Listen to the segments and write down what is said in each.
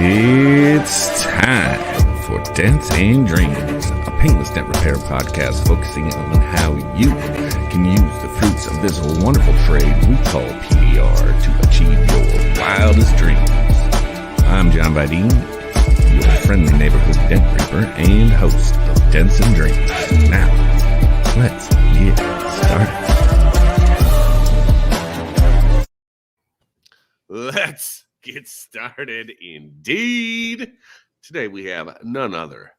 It's time for Dents and Dreams, a paintless dent repair podcast focusing on how you can use the fruits of this wonderful trade we call PDR to achieve your wildest dreams. I'm John Vidine, your friendly neighborhood dent reaper and host of Dents and Dreams. Now, let's get started. Let's get started indeed. Today we have none other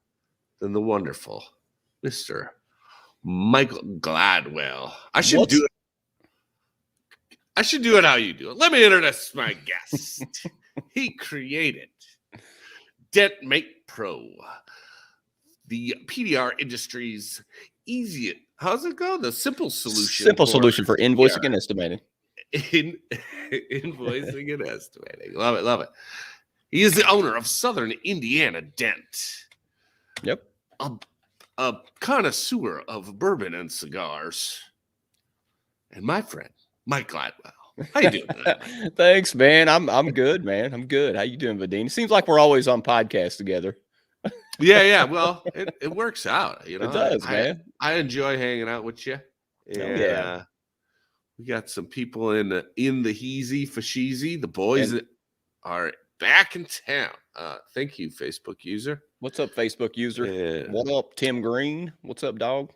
than the wonderful Mr. Mike Glidewell. I should do it how you do it. Let me introduce my guest. He created DentMate Pro, the PDR industry's easiest. How's it go? The simple solution for invoicing and estimating. Invoicing and estimating. Love it, love it. He is the owner of Southern Indiana Dent. Yep. A connoisseur of bourbon and cigars. And my friend, Mike Glidewell. How you doing today? Thanks, man. I'm good, man. I'm good. How you doing, Vidine? It seems like we're always on podcasts together. Yeah. Well, it works out. You know, it does, man. I enjoy hanging out with you. And, we got some people in the Heezy Fasheezy. The boys that are back in town. Thank you, Facebook user. What's up, Facebook user? What up, Tim Green? What's up, dog?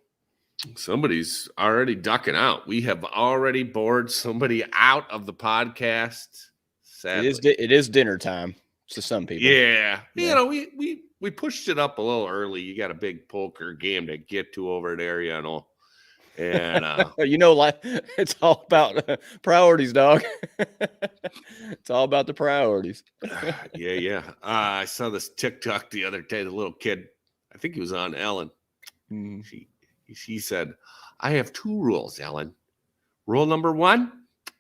Somebody's already ducking out. We have already bored somebody out of the podcast. Sadly. It is dinner time to some people. Yeah. You know, we pushed it up a little early. You got a big poker game to get to over there, you know. And you know, like it's all about priorities, dog. It's all about the priorities. Yeah. I saw this TikTok the other day. The little kid, I think he was on Ellen. She said, "I have two rules, Ellen. Rule number 1,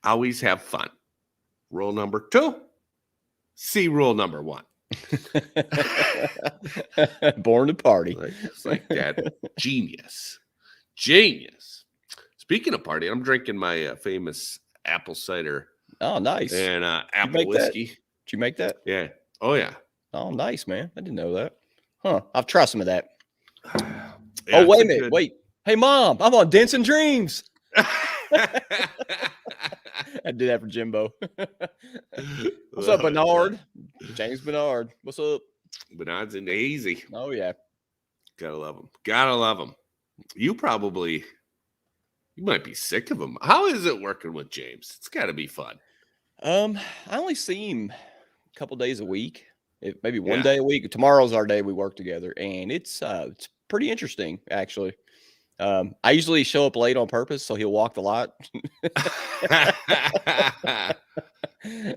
always have fun. Rule number 2, see rule number 1." Born to party. It's like that. Genius. Speaking of party, I'm drinking my famous apple cider. Oh, nice. And apple whiskey. Did you make that? Yeah. Oh, yeah. Oh, nice, man. I didn't know that. Huh. I've tried some of that. Yeah, wait a minute. Wait. Hey, Mom, I'm on Dents and Dreams. I did that for Jimbo. What's up, Bernard? James Bernard. What's up? Bernard's in the easy. Oh, yeah. Gotta love him. You might be sick of him. How is it working with James? It's got to be fun. I only see him a couple days a week, maybe one day a week. Tomorrow's our day we work together, and it's pretty interesting, actually. I usually show up late on purpose, so he'll walk the lot.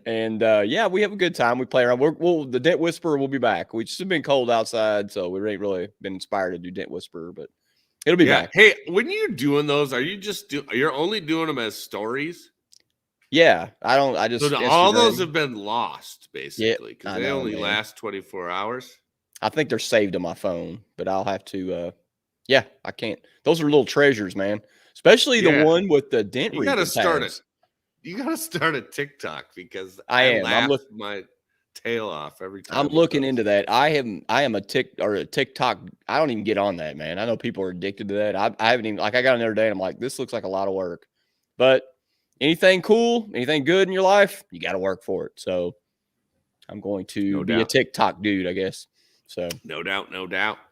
And we have a good time. We play around. The Dent Whisperer will be back. We just have been cold outside, so we ain't really been inspired to do Dent Whisperer, but it'll be back. Hey, when you're doing those, are you you're only doing them as stories? Yeah, all those have been lost basically because they only last 24 hours. I think they're saved on my phone, but I'll have to. I can't. Those are little treasures, man. Especially the one with the dent. You got to start it. You got to start a TikTok because I'm my tail off every time. I'm looking into that. I am a TikTok. I don't even get on that, man. I know people are addicted to that. I haven't even, I got another day and I'm like, this looks like a lot of work. But anything cool, anything good in your life, you got to work for it. So I'm going to be a TikTok dude, I guess. So no doubt.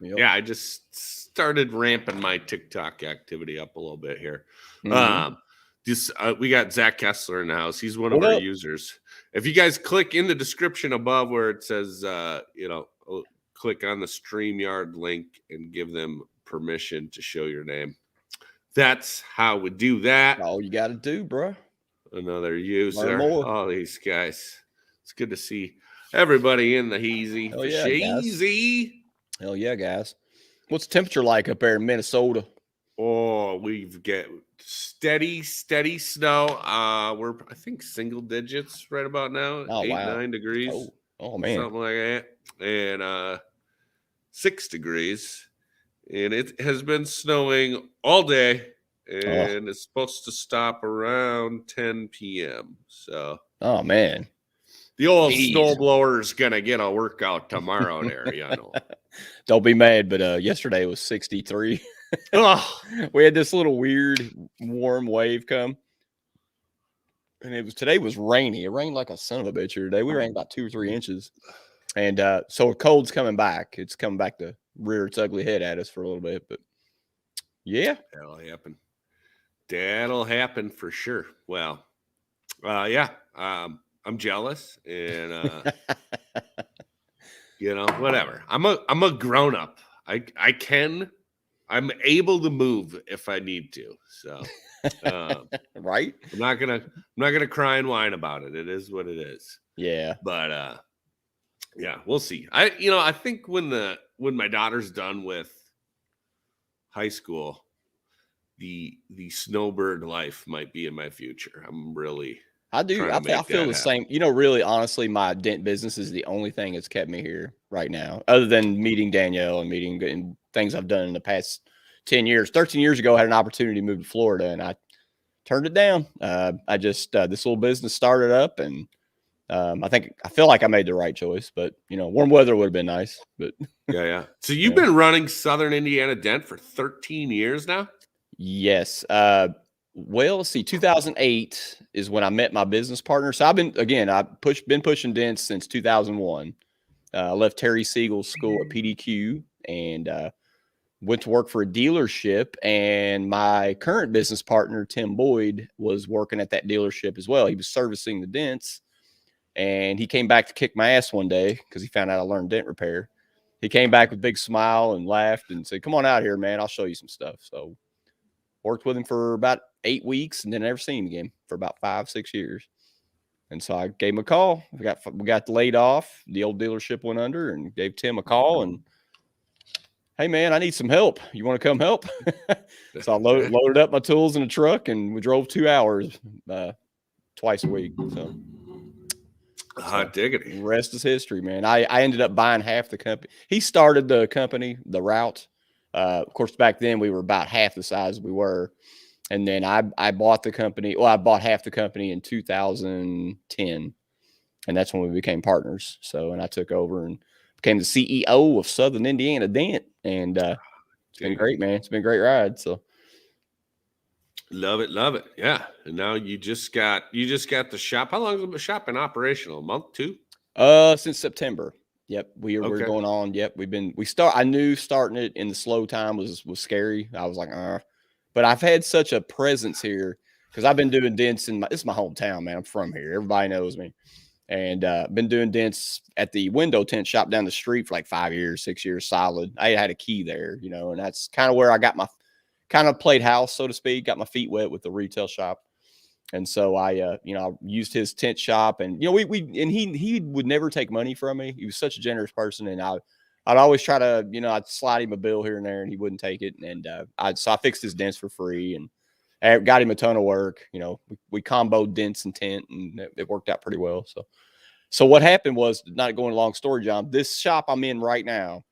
Yep. Yeah, I just started ramping my TikTok activity up a little bit here. We got Zach Kessler in the house. He's one of our users. If you guys click in the description above where it says, click on the StreamYard link and give them permission to show your name. That's how we do that. All you got to do, bro. Another user. All these guys. It's good to see everybody in the Heezy. Hell yeah, guys. What's the temperature like up there in Minnesota? Oh, we've got steady snow. We're I think single digits right about now. 9 degrees. Oh man. Something like that. And 6 degrees. And it has been snowing all day. And it's supposed to stop around 10 p.m. So Oh man. The old Jeez. snowblower is gonna get a workout tomorrow there, you know. Don't be mad, but yesterday was 63. Oh, We had this little weird warm wave come. And today was rainy. It rained like a son of a bitch here today. We rained about 2 or 3 inches. And so cold's coming back. It's coming back to rear its ugly head at us for a little bit. But yeah. that'll happen. That'll happen for sure. Well, yeah. I'm jealous and you know, whatever. I'm a grown up. I'm able to move if I need to. So right. I'm not gonna cry and whine about it. It is what it is. Yeah. But yeah, we'll see. I think when my daughter's done with high school, the snowbird life might be in my future. I'm really I do. I feel the same. You know, really, honestly, my Dent business is the only thing that's kept me here right now, other than meeting Danielle and meeting things I've done in the past 10 years. 13 years ago, I had an opportunity to move to Florida, and I turned it down. I just this little business started up, and I feel like I made the right choice. But you know, warm weather would have been nice. But yeah. So you've been running Southern Indiana Dent for 13 years now? Yes. Well, let's see, 2008 is when I met my business partner. So I've been pushing Dents since 2001. I left Terry Siegel's school at PDQ and went to work for a dealership. And my current business partner, Tim Boyd, was working at that dealership as well. He was servicing the Dents, and he came back to kick my ass one day because he found out I learned dent repair. He came back with a big smile and laughed and said, "Come on out here, man. I'll show you some stuff." So worked with him for about 8 weeks and then never seen him again for about 5-6 years. And so I gave him a call. We got laid off. The old dealership went under, and gave Tim a call and, "Hey man, I need some help. You want to come help?" So I loaded up my tools in a truck, and we drove 2 hours twice a week. So hot diggity. Rest is history, man. I ended up buying half the company. He started the company, the route. Of course, back then we were about half the size we were. And then I bought the company. Well, I bought half the company in 2010. And that's when we became partners. So, and I took over and became the CEO of Southern Indiana Dent. And it's been great, man. It's been a great ride. So love it. Yeah. And now you just got the shop. How long has the shop been operational? A month, 2? Since September. Yep, we're going on. Yep, I knew starting it in the slow time was scary. I was like, but I've had such a presence here because I've been doing dents this is my hometown, man. I'm from here. Everybody knows me, and been doing dents at the window tint shop down the street for like 5 years, 6 years solid. I had a key there, you know, and that's kind of where I got my kind of played house, so to speak. Got my feet wet with the retail shop. And so I used his tent shop, and he would never take money from me. He was such a generous person, and I'd always try to, I'd slide him a bill here and there, and he wouldn't take it. And I fixed his dents for free, and I got him a ton of work. We comboed dents and tent, and it worked out pretty well. So what happened was, not going a long story, John. This shop I'm in right now,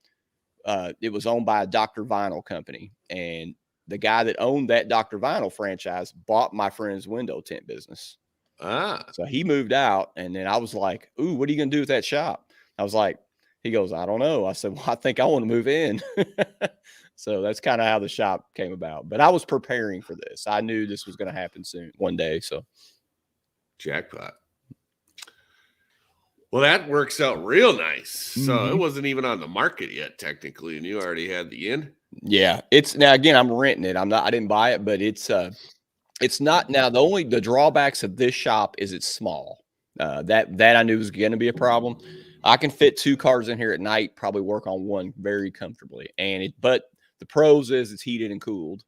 it was owned by a Dr. Vinyl company, and the guy that owned that Dr. Vinyl franchise bought my friend's window tint business. So he moved out, and then I was like, "Ooh, what are you going to do with that shop?" I was like, he goes, "I don't know." I said, "Well, I think I want to move in." So that's kind of how the shop came about. But I was preparing for this. I knew this was going to happen soon, one day. So jackpot. Well, that works out real nice. So it wasn't even on the market yet, technically, and you already had the in. Yeah, it's now again, I'm renting it. I didn't buy it, but it's not now. The drawbacks of this shop is it's small. That I knew was going to be a problem. I can fit 2 cars in here at night, probably work on one very comfortably. But the pros is it's heated and cooled.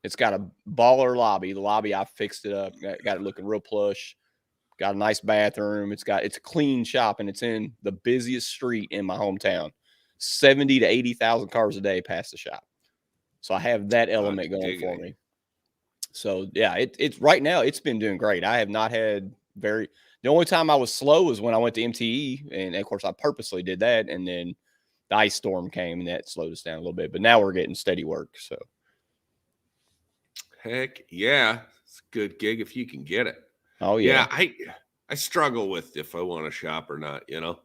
It's got a baller lobby. The lobby, I fixed it up, got it looking real plush. Got a nice bathroom. It's a clean shop, and it's in the busiest street in my hometown. 70 to 80,000 cars a day pass the shop. So I have that element going for me. So yeah, it's right now it's been doing great. I have not had the only time I was slow was when I went to MTE, and of course I purposely did that, and then the ice storm came and that slowed us down a little bit. But now we're getting steady work. So heck yeah, it's a good gig if you can get it. Oh yeah. Yeah, I struggle with if I want to shop or not, you know.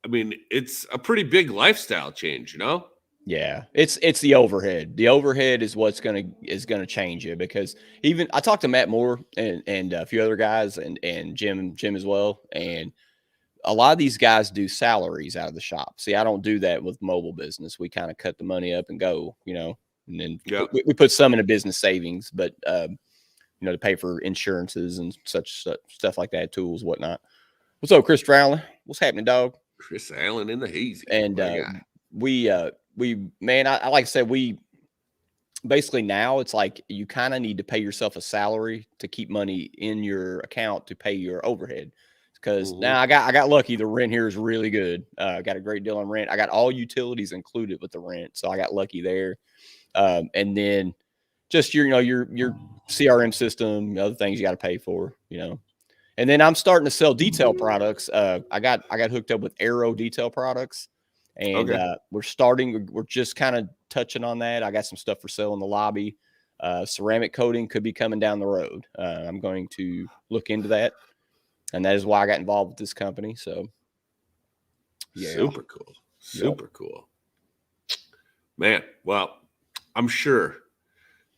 I mean, it's a pretty big lifestyle change, you know. Yeah, it's the overhead. The overhead is what's gonna change you, because even I talked to Matt Moore and a few other guys and Jim as well, and a lot of these guys do salaries out of the shop. See, I don't do that with mobile business. We kind of cut the money up and go, you know, and then Yeah. we put some in a business savings, but you know, to pay for insurances and such stuff like that, tools, whatnot. What's up, Chris Allen? What's happening, dog? Chris Allen in the hazy. And we man, I like I said, we basically now it's like you kind of need to pay yourself a salary to keep money in your account to pay your overhead. Because now I got lucky. The rent here is really good. I got a great deal on rent. I got all utilities included with the rent, so I got lucky there. And then just your CRM system, other things you got to pay for, you know. And then I'm starting to sell detail products. I got hooked up with Aero detail products, and we're just kind of touching on that. I got some stuff for sale in the lobby. Ceramic coating could be coming down the road. I'm going to look into that, and that is why I got involved with this company. So, yeah, super cool, man. Well, I'm sure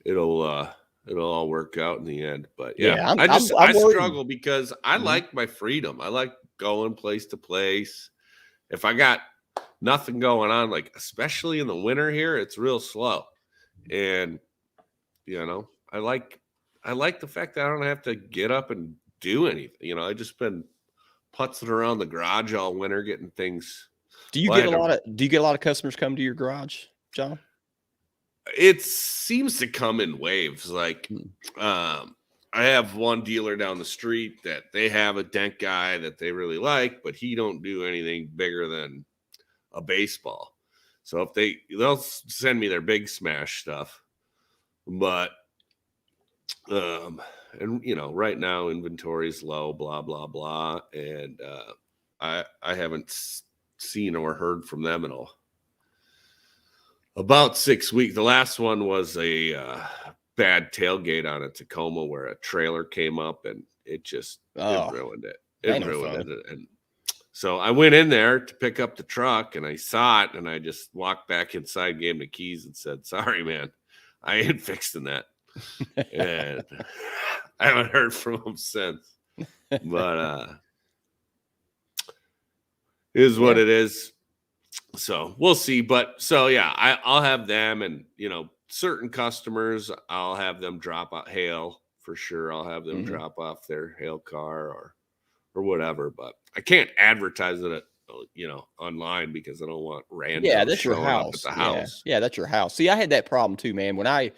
it'll all work out in the end. But yeah, I struggle because I like my freedom. I like going place to place. If I got nothing going on, like especially in the winter here, it's real slow. And you know, I like the fact that I don't have to get up and do anything. You know, I just been putzing around the garage all winter getting things. Do you get a lot of customers come to your garage, John? It seems to come in waves. Like, I have one dealer down the street that they have a dent guy that they really like, but he don't do anything bigger than a baseball. So if they'll send me their big smash stuff, but and you know, right now inventory is low, blah blah blah, and I haven't seen or heard from them at all. About 6 weeks. The last one was a bad tailgate on a Tacoma where a trailer came up and it just it ruined it. It ruined it. And so I went in there to pick up the truck and I saw it and I just walked back inside, gave him the keys and said, "Sorry, man, I ain't fixing that." And I haven't heard from him since. But it is what it is. So we'll see. But so yeah, I'll have them, and you know, certain customers I'll have them drop out hail for sure. I'll have them drop off their hail car or whatever, but I can't advertise it, you know, online because I don't want random. Yeah, that's your house. At the house. Yeah, that's your house. See, I had that problem too, man. When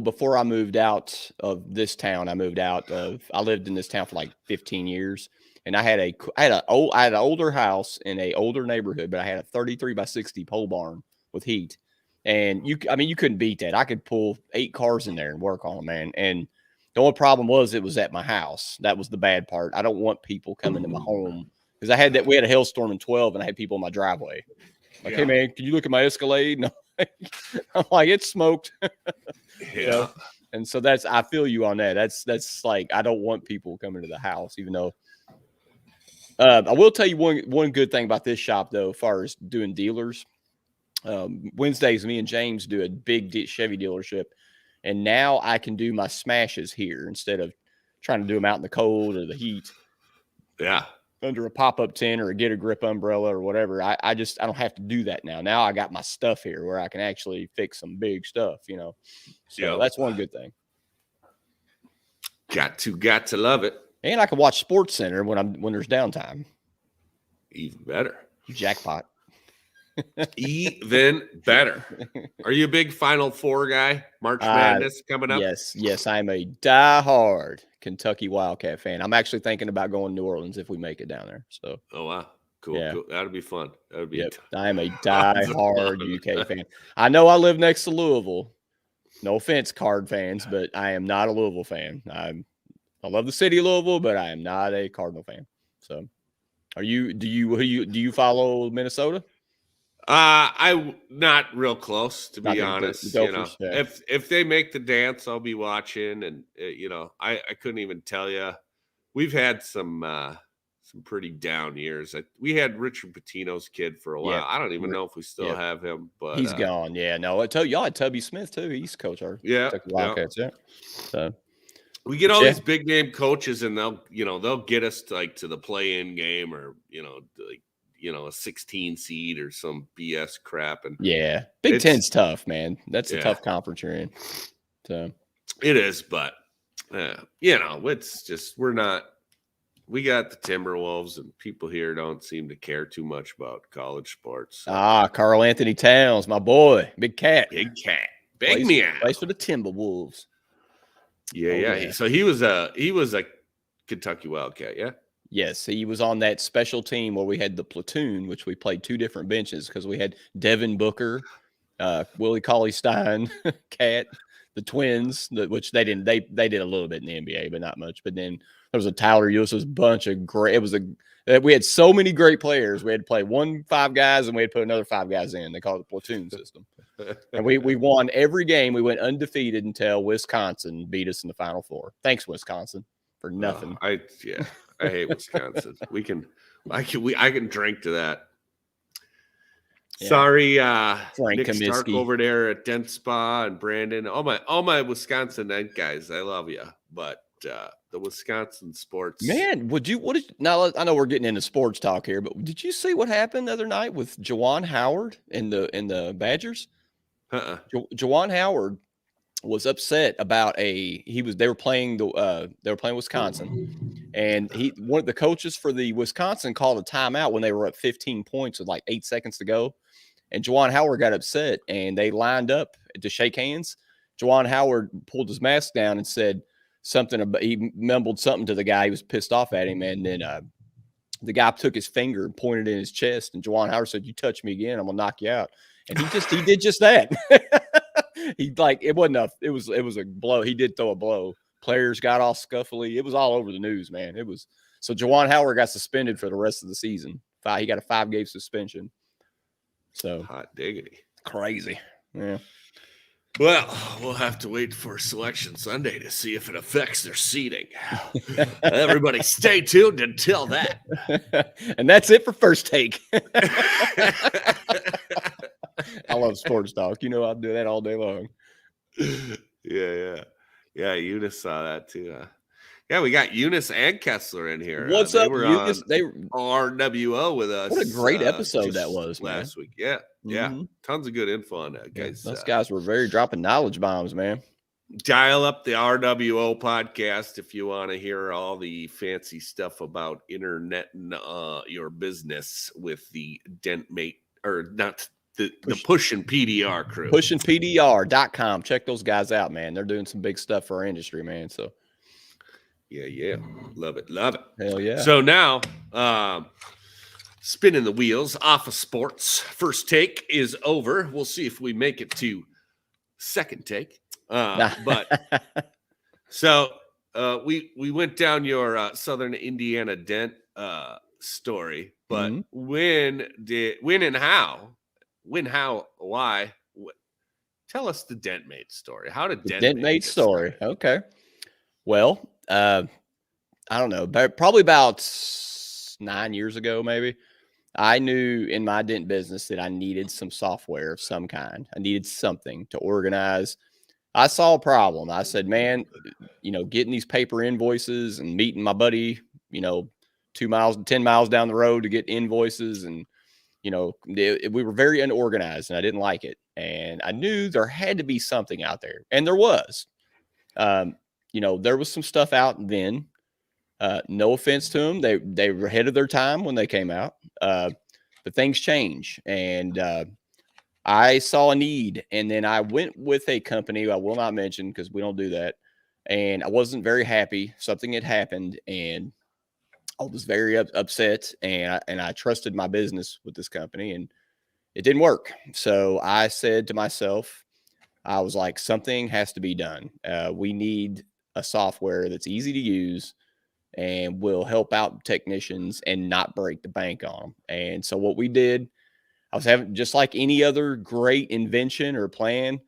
before I moved out of this town, I lived in this town for like 15 years. And I had an older house in an older neighborhood, but I had a 33 by 60 pole barn with heat. And you couldn't beat that. I could pull 8 cars in there and work on them, man. And the only problem was it was at my house. That was the bad part. I don't want people coming to my home because we had a hailstorm in 12 and I had people in my driveway. Like, "Hey man, can you look at my Escalade?" No. I'm like, "It's smoked." You know? And so I feel you on that. That's like, I don't want people coming to the house, even though I will tell you one good thing about this shop though, as far as doing dealers. Wednesdays, me and James do a big Chevy dealership, and now I can do my smashes here instead of trying to do them out in the cold or the heat. Yeah. Under a pop-up tent or a get a grip umbrella or whatever. I don't have to do that now. Now I got my stuff here where I can actually fix some big stuff, you know. So that's one good thing. Got to love it. And I can watch Sports Center when there's downtime. Even better. Jackpot. Even better. Are you a big Final Four guy? March Madness coming up? Yes, I'm a diehard Kentucky Wildcat fan. I'm actually thinking about going to New Orleans if we make it down there. So, oh wow, cool. Yeah. Cool. That'll be fun. That'll be. I am a diehard UK fan. I know I live next to Louisville. No offense, Card fans, but I am not a Louisville fan. I love the city of Louisville, but I am not a Cardinal fan. So, do you follow Minnesota? Not real close, to Not be the honest. Gophers, yeah. If they make the dance, I'll be watching. And I couldn't even tell you. We've had some pretty down years. We had Richard Pitino's kid for a while. Yeah. I don't even know if we still have him, but He's gone. Yeah, no, I tell y'all had Tubby Smith too. He's coach our Wildcats. Yeah. So we get all these big name coaches, and they'll get us to the play-in game, or a 16 seed or some BS crap. And yeah, Big Ten's tough, man. That's a tough conference you're in. So it is, but it's just we got the Timberwolves, and people here don't seem to care too much about college sports. So. Karl Anthony Towns, my boy, Big Cat, Big meow. Plays for the Timberwolves. Yeah. So he was a Kentucky Wildcat, yeah. Yes, he was on that special team where we had the platoon, which we played two different benches because we had Devin Booker, Willie Cauley-Stein, Cat, the twins, which they didn't. They did a little bit in the NBA, but not much. But then there was a Tyler Eustace bunch of great. We had so many great players. We had to play 5 guys, and we had to put another 5 guys in. They call it the platoon system. And we won every game. We went undefeated until Wisconsin beat us in the Final Four. Thanks, Wisconsin, for nothing. I hate Wisconsin. I can drink to that. Yeah. Sorry, Nick Kaminsky. Stark over there at Dent Spa, and Brandon. All my Wisconsin guys, I love you, but the Wisconsin sports, man. Now I know we're getting into sports talk here, but did you see what happened the other night with Juwan Howard in the Badgers? Juwan Howard was upset about they were playing Wisconsin, and one of the coaches for the Wisconsin called a timeout when they were up 15 points with like 8 seconds to go, and Juwan Howard got upset, and they lined up to shake hands. Juwan Howard pulled his mask down and said something about, he mumbled something to the guy. He was pissed off at him, and then the guy took his finger and pointed in his chest, and Juwan Howard said, "You touch me again, I'm gonna knock you out." And he did just that. It was a blow. He did throw a blow. Players got all scuffly. It was all over the news, man. So Juwan Howard got suspended for the rest of the season. He got a 5-game suspension. So hot diggity. Crazy. Yeah. Well, we'll have to wait for Selection Sunday to see if it affects their seating. Everybody stay tuned until that. And that's it for First Take. I love sports talk. I'll do that all day long. Yeah. Eunice saw that too. Yeah, we got Eunice and Kessler in here. What's up, Eunice? They were RWO with us. What a great episode that was, last week. Yeah. Tons of good info on that, guys. Those guys were very dropping knowledge bombs, man. Dial up the RWO podcast if you want to hear all the fancy stuff about internet and your business with the DentMate, or not the Pushin' PDR crew. PushinPDR.com. Check those guys out, man. They're doing some big stuff for our industry, man. So yeah. Love it. Hell yeah. So now, spinning the wheels off of sports. First take is over. We'll see if we make it to second take. But so we went down your Southern Indiana Dent story. But when, how, why? Tell us the DentMate story. How did DentMate story? Okay. Well, I don't know, but probably about 9 years ago, maybe, I knew in my dent business that I needed some software of some kind. I needed something to organize. I saw a problem. I said, man, getting these paper invoices and meeting my buddy, 10 miles down the road to get invoices. And, we were very unorganized, and I didn't like it. And I knew there had to be something out there. And there was. There was some stuff out then. No offense to them. They were ahead of their time when they came out. But things change. And I saw a need. And then I went with a company I will not mention because we don't do that. And I wasn't very happy. Something had happened. And I was very upset. And I trusted my business with this company. And it didn't work. So I said to myself, I was like, something has to be done. We need a software that's easy to use and will help out technicians and not break the bank on them. And so what we did, I was having, just like any other great invention or plan,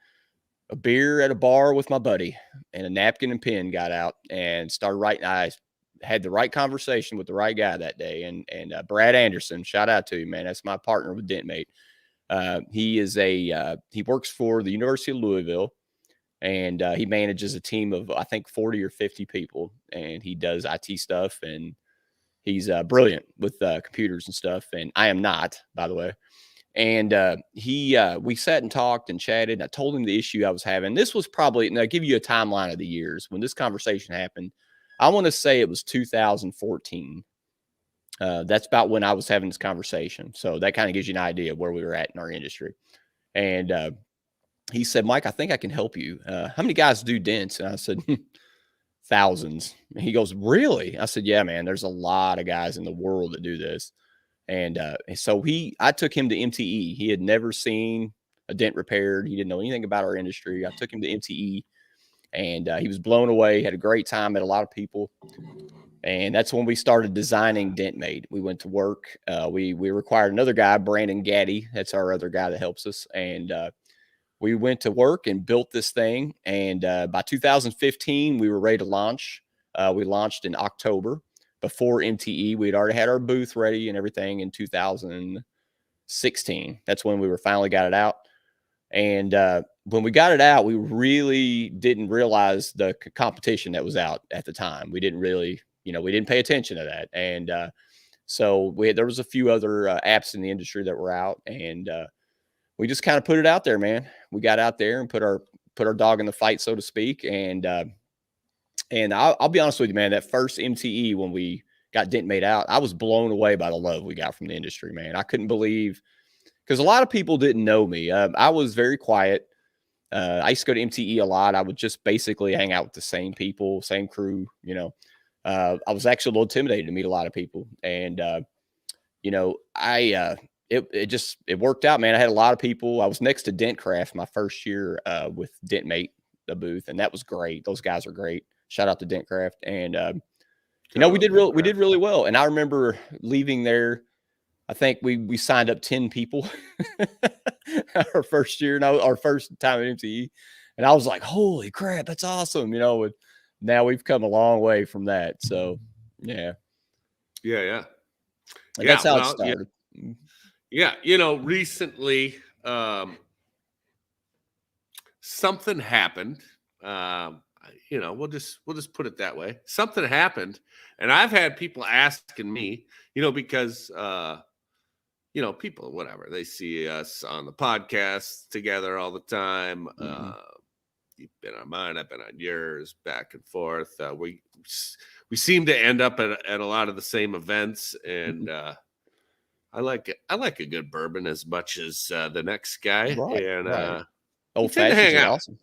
a beer at a bar with my buddy, and a napkin and pen, got out and started writing. I had the right conversation with the right guy that day. And Brad Anderson, shout out to you, man. That's my partner with DentMate. He works for the University of Louisville, and he manages a team of, I think, 40 or 50 people, and he does IT stuff, and he's brilliant with computers and stuff. And I am not, by the way. And we sat and talked and chatted. And I told him the issue I was having. This was probably, and I'll give you a timeline of the years when this conversation happened. I want to say it was 2014. That's about when I was having this conversation. So that kind of gives you an idea of where we were at in our industry. And he said, Mike, I think I can help you. How many guys do dents? And I said, thousands. And he goes, really? I said, yeah, man, there's a lot of guys in the world that do this. And so I took him to MTE. He had never seen a dent repaired. He didn't know anything about our industry. I took him to MTE, and he was blown away. Had a great time, met a lot of people. And that's when we started designing DentMate. We went to work. We required another guy, Brandon Gaddy. That's our other guy that helps us. And we went to work and built this thing. And by 2015, we were ready to launch. We launched in October. Before MTE, we'd already had our booth ready and everything in 2016. That's when we finally got it out. And when we got it out, we really didn't realize the competition that was out at the time. We didn't really, we didn't pay attention to that. And so there was a few other apps in the industry that were out, and we just kind of put it out there, man. We got out there and put our dog in the fight, so to speak. And I'll be honest with you, man, that first MTE, when we got DentMate out, I was blown away by the love we got from the industry, man. I couldn't believe, because a lot of people didn't know me. I was very quiet. I used to go to MTE a lot. I would just basically hang out with the same people, same crew, I was actually a little intimidated to meet a lot of people. And, it worked out, man. I had a lot of people. I was next to DentCraft my first year with DentMate, the booth, and that was great. Those guys are great. Shout out to DentCraft. And, we did really well. And I remember leaving there. I think we signed up 10 people our first year, our first time at MTE. And I was like, holy crap, that's awesome. And now we've come a long way from that. So, yeah. Yeah. That's how it started. Yeah. Recently, something happened. We'll just put it that way. Something happened, and I've had people asking me, because people, whatever, they see us on the podcast together all the time. You've been on mine, I've been on yours, back and forth. We seem to end up at a lot of the same events, and I like a good bourbon as much as the next guy. Right, and right. Old fashioned, awesome.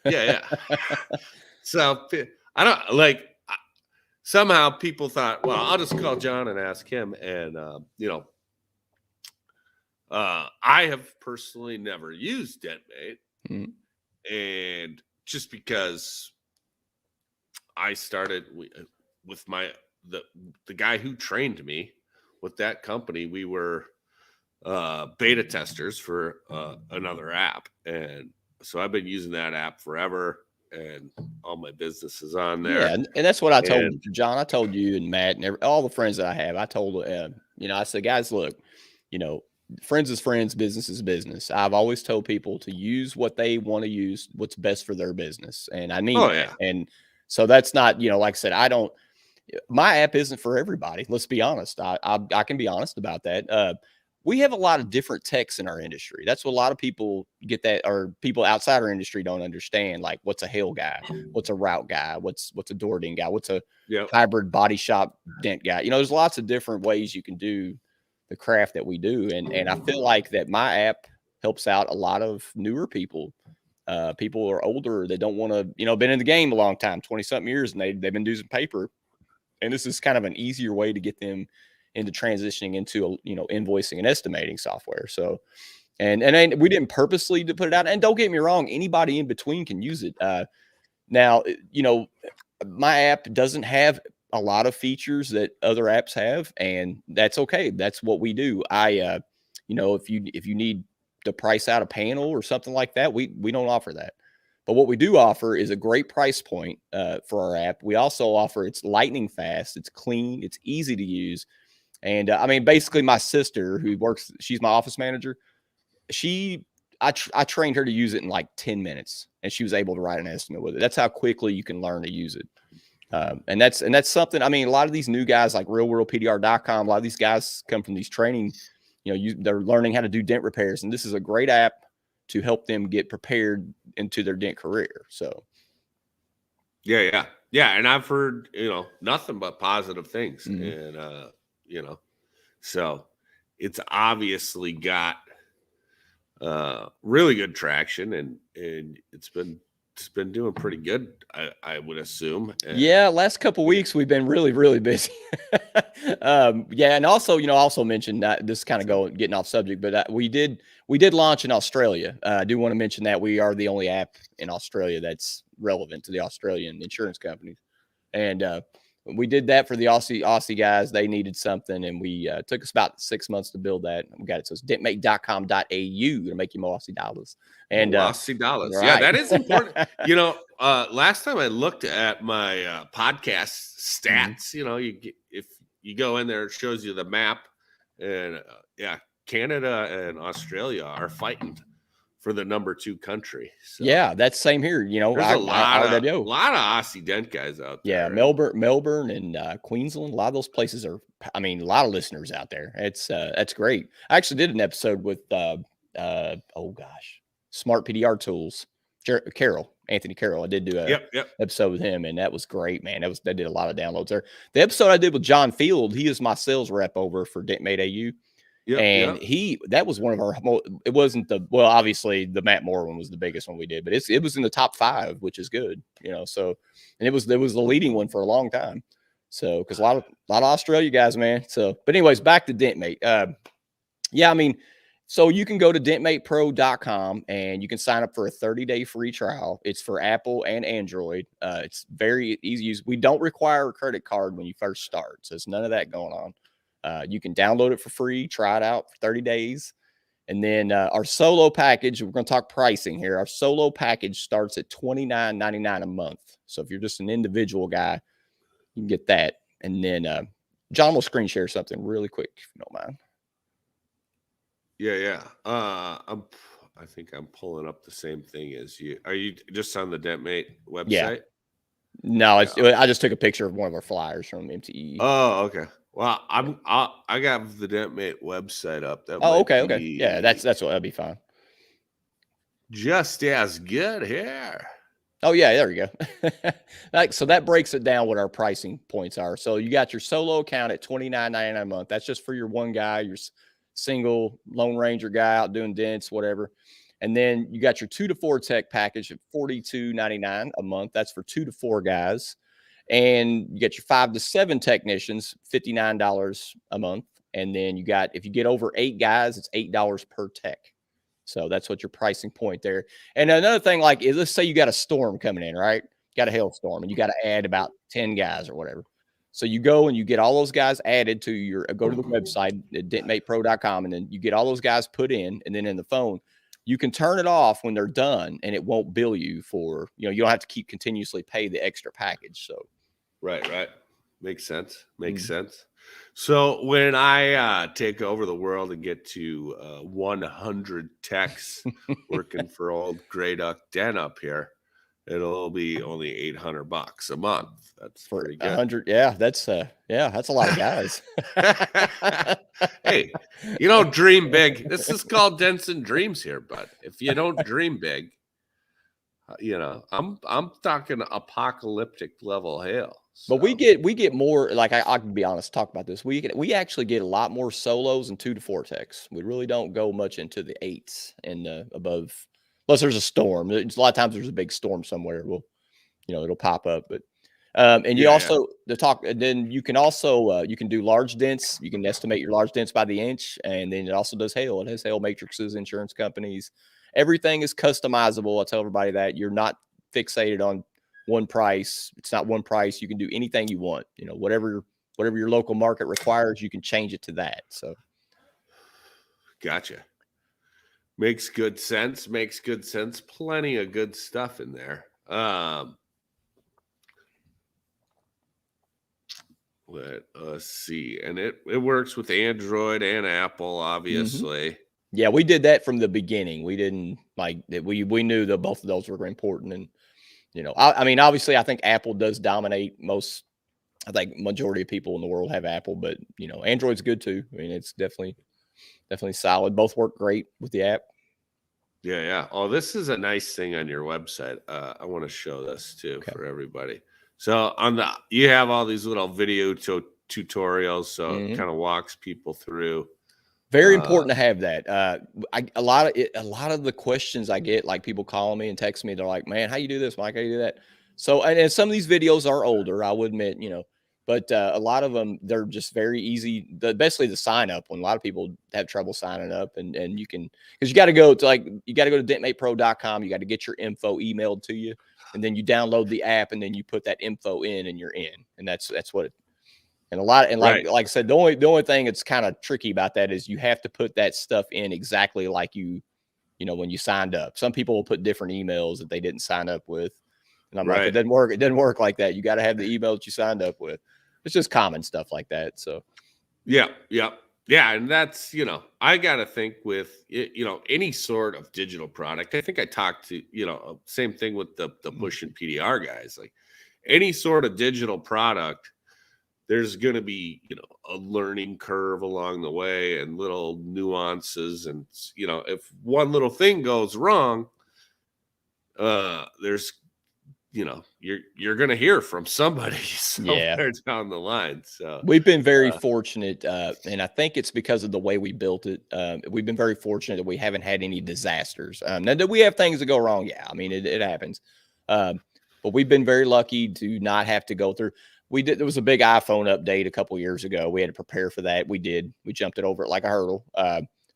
Yeah. So I don't somehow people thought, well, I'll just call John and ask him. And, I have personally never used DentMate. And just because I started with the guy who trained me with that company, we were beta testers for another app. And so I've been using that app forever, and all my business is on there. Yeah, and that's what I told John. I told you and Matt and all the friends that I have. I told I said, guys, look, friends is friends, business is business. I've always told people to use what they want to use, what's best for their business, and I mean that. And so that's not, like I said, my app isn't for everybody. Let's be honest. I can be honest about that. We have a lot of different techs in our industry. That's what a lot of people get that, or people outside our industry don't understand. Like, what's a hail guy? What's a route guy? What's a door dent guy? What's a hybrid body shop dent guy? There's lots of different ways you can do the craft that we do. And I feel like that my app helps out a lot of newer people. People are older. They don't want to, been in the game a long time, 20 something years, and they've been using paper. And this is kind of an easier way to get them into transitioning into, invoicing and estimating software. So, and we didn't purposely to put it out. And don't get me wrong, anybody in between can use it. Now, my app doesn't have a lot of features that other apps have, and that's okay. That's what we do. if you need to price out a panel or something like that, we don't offer that. But what we do offer is a great price point for our app. We also offer it's lightning fast, it's clean, it's easy to use. And I mean, basically my sister she's my office manager. I trained her to use it in like 10 minutes and she was able to write an estimate with it. That's how quickly you can learn to use it. And that's something, I mean, a lot of these new guys like realworldpdr.com, a lot of these guys come from these training, they're learning how to do dent repairs. And this is a great app to help them get prepared into their dent career. So. Yeah. And I've heard, nothing but positive things. And, so it's obviously got really good traction and it's been doing pretty good, I would assume. Yeah, last couple of weeks we've been really, really busy. And also, I also mentioned that this kind of getting off subject, but we did launch in Australia. I do want to mention that we are the only app in Australia that's relevant to the Australian insurance companies, and we did that for the Aussie guys. They needed something, and we took us about 6 months to build that. We got it. So it's dentmate.com.au to make you more Aussie dollars. And Aussie dollars. Right. Yeah, that is important. Last time I looked at my podcast stats, if you go in there, it shows you the map, and Canada and Australia are fighting for the number 2 country. So. Yeah, that's same here. There's a lot of Aussie dent guys out there. Yeah, Melbourne and Queensland. A lot of those places are. I mean, a lot of listeners out there. It's that's great. I actually did an episode with Smart PDR Tools, Anthony Carroll. I did do a episode with him, and that was great, man. They did a lot of downloads there. The episode I did with John Field, he is my sales rep over for DentMate AU. That was one of our, it wasn't obviously the Matt Moore one was the biggest one we did, but it was in the top 5, which is good, so, and it was the leading one for a long time. So, cause a lot of Australia guys, man. So, but anyways, back to DentMate. I mean, so you can go to dentmatepro.com and you can sign up for a 30-day free trial. It's for Apple and Android. It's very easy to use. We don't require a credit card when you first start. So it's none of that going on. You can download it for free, try it out for 30 days. And then our solo package, we're going to talk pricing here. Our solo package starts at $29.99 a month. So if you're just an individual guy, you can get that. And then John will screen share something really quick, if you don't mind. Yeah. I think I'm pulling up the same thing as you. Are you just on the DentMate website? Yeah. No, I just took a picture of one of our flyers from MTE. Oh, okay. Well, I got the DentMate website up. Okay. Yeah, that'd be fine. Just as good here. Oh yeah, there we go. So that breaks it down what our pricing points are. So you got your solo account at $29.99 a month. That's just for your one guy, your single Lone Ranger guy out doing dents, whatever. And then you got your 2 to 4 tech package at $42.99 a month. That's for 2 to 4 guys. And you get your 5 to 7 technicians, $59 a month. And then if you get over 8 guys, it's $8 per tech. So that's what your pricing point there. And another thing, let's say you got a storm coming in, right? You got a hailstorm and you got to add about 10 guys or whatever. So you go and you get all those guys added to go to the website at dentmatepro.com, and then you get all those guys put in, and then in the phone, you can turn it off when they're done and it won't bill you for, you don't have to keep continuously pay the extra package. So. Right. Makes sense. So when I take over the world and get to 100 techs working for old Grey Duck Dent up here, it'll be only $800 a month. That's for pretty good. 100. Yeah, that's a lot of guys. Hey, dream big. This is called Dents and Dreams here, but if you don't dream big, I'm talking apocalyptic level hail. So. But we get more, I can be honest, talk about this. We actually get a lot more solos and 2 to 4 techs. We really don't go much into the 8s and above, unless there's a storm. A lot of times there's a big storm somewhere. It'll pop up. But and you also then you can also you can do large dents. You can estimate your large dents by the inch, and then it also does hail. It has hail matrices, insurance companies. Everything is customizable. I tell everybody that you're not fixated on one price. It's not one price. You can do anything you want. Whatever your local market requires, you can change it to that. So, Gotcha. Makes good sense. Makes good sense. Plenty of good stuff in there. Let us see. And it works with Android and Apple, obviously. Yeah, we did that from the beginning. We didn't like that. We knew that both of those were important. And, you know, I mean, obviously, I think Apple does dominate most. I think majority of people in the world have Apple, but, you know, Android's good too. I mean, it's definitely solid. Both work great with the app. Yeah, yeah. Oh, this is a nice thing on your website. I want to show this too for everybody. So you have all these little video tutorials, so it kind of walks people through. Very important to have that. A lot of the questions I get, like people calling me and text me, they're like, "Man, how you do this, Mike? How you do that?" So, and some of these videos are older, I would admit, you know, but a lot of them, they're just very easy. Basically the sign up, when a lot of people have trouble signing up, and you can, because you got to go to DentMatePro.com. You got to get your info emailed to you, and then you download the app, and then you put that info in, and you're in, and that's what it. And like I said, the only thing that's kind of tricky about that is you have to put that stuff in exactly like you know, when you signed up. Some people will put different emails that they didn't sign up with. And I'm like, it doesn't work. It doesn't work like that. You got to have the email that you signed up with. It's just common stuff like that. So, yeah. And that's, you know, I got to think with, you know, any sort of digital product. I think I talked to, you know, same thing with the push and PDR guys, like any sort of digital product. There's going to be, you know, a learning curve along the way and little nuances. And, you know, if one little thing goes wrong, there's, you know, you're going to hear from somebody somewhere down the line. So we've been very fortunate. And I think it's because of the way we built it. We've been very fortunate that we haven't had any disasters. Now that we have things that go wrong. Yeah. I mean, it happens. But we've been very lucky to not have to go through. There was a big iPhone update a couple years ago. We had to prepare for that. We jumped it over it like a hurdle.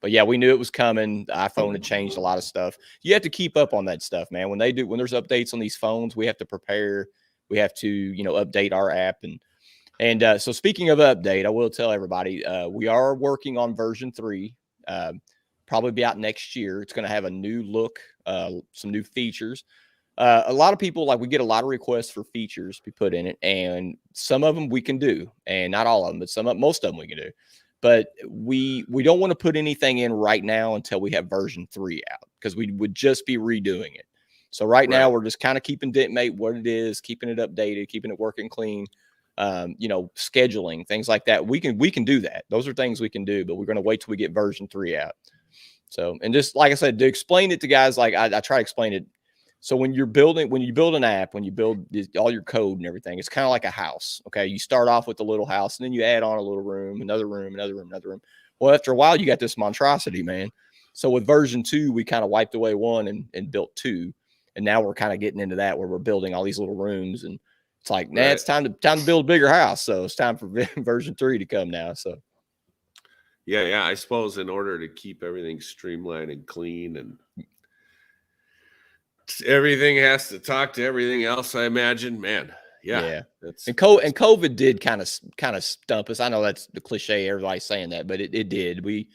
But yeah, we knew it was coming. The iPhone had changed a lot of stuff. You have to keep up on that stuff, man. When there's updates on these phones, we have to prepare. We have to, you know, update our app. And so speaking of update, I will tell everybody, we are working on version 3, probably be out next year. It's going to have a new look, some new features. A lot of people, like, we get a lot of requests for features to be put in it, and some of them we can do, and not all of them, but most of them we can do. But we don't want to put anything in right now until we have version 3 out, because we would just be redoing it. So right now we're just kind of keeping DentMate what it is, keeping it updated, keeping it working clean. You know, scheduling, things like that. We can do that. Those are things we can do, but we're going to wait till we get version 3 out. So, and just like I said, to explain it to guys, like I try to explain it. So when you build an app, when you build all your code and everything, it's kind of like a house. Okay. You start off with a little house, and then you add on a little room, another room, another room, another room. Well, after a while, you got this monstrosity, man. So with version 2, we kind of wiped away 1 and built 2. And now we're kind of getting into that, where we're building all these little rooms, and it's like, nah, it's time to build a bigger house. So it's time for version 3 to come now. So. Yeah. I suppose in order to keep everything streamlined and clean, and everything has to talk to everything else, I imagine, man. Yeah. And COVID did kind of stump us. I know that's the cliche, everybody's saying that, but it did. We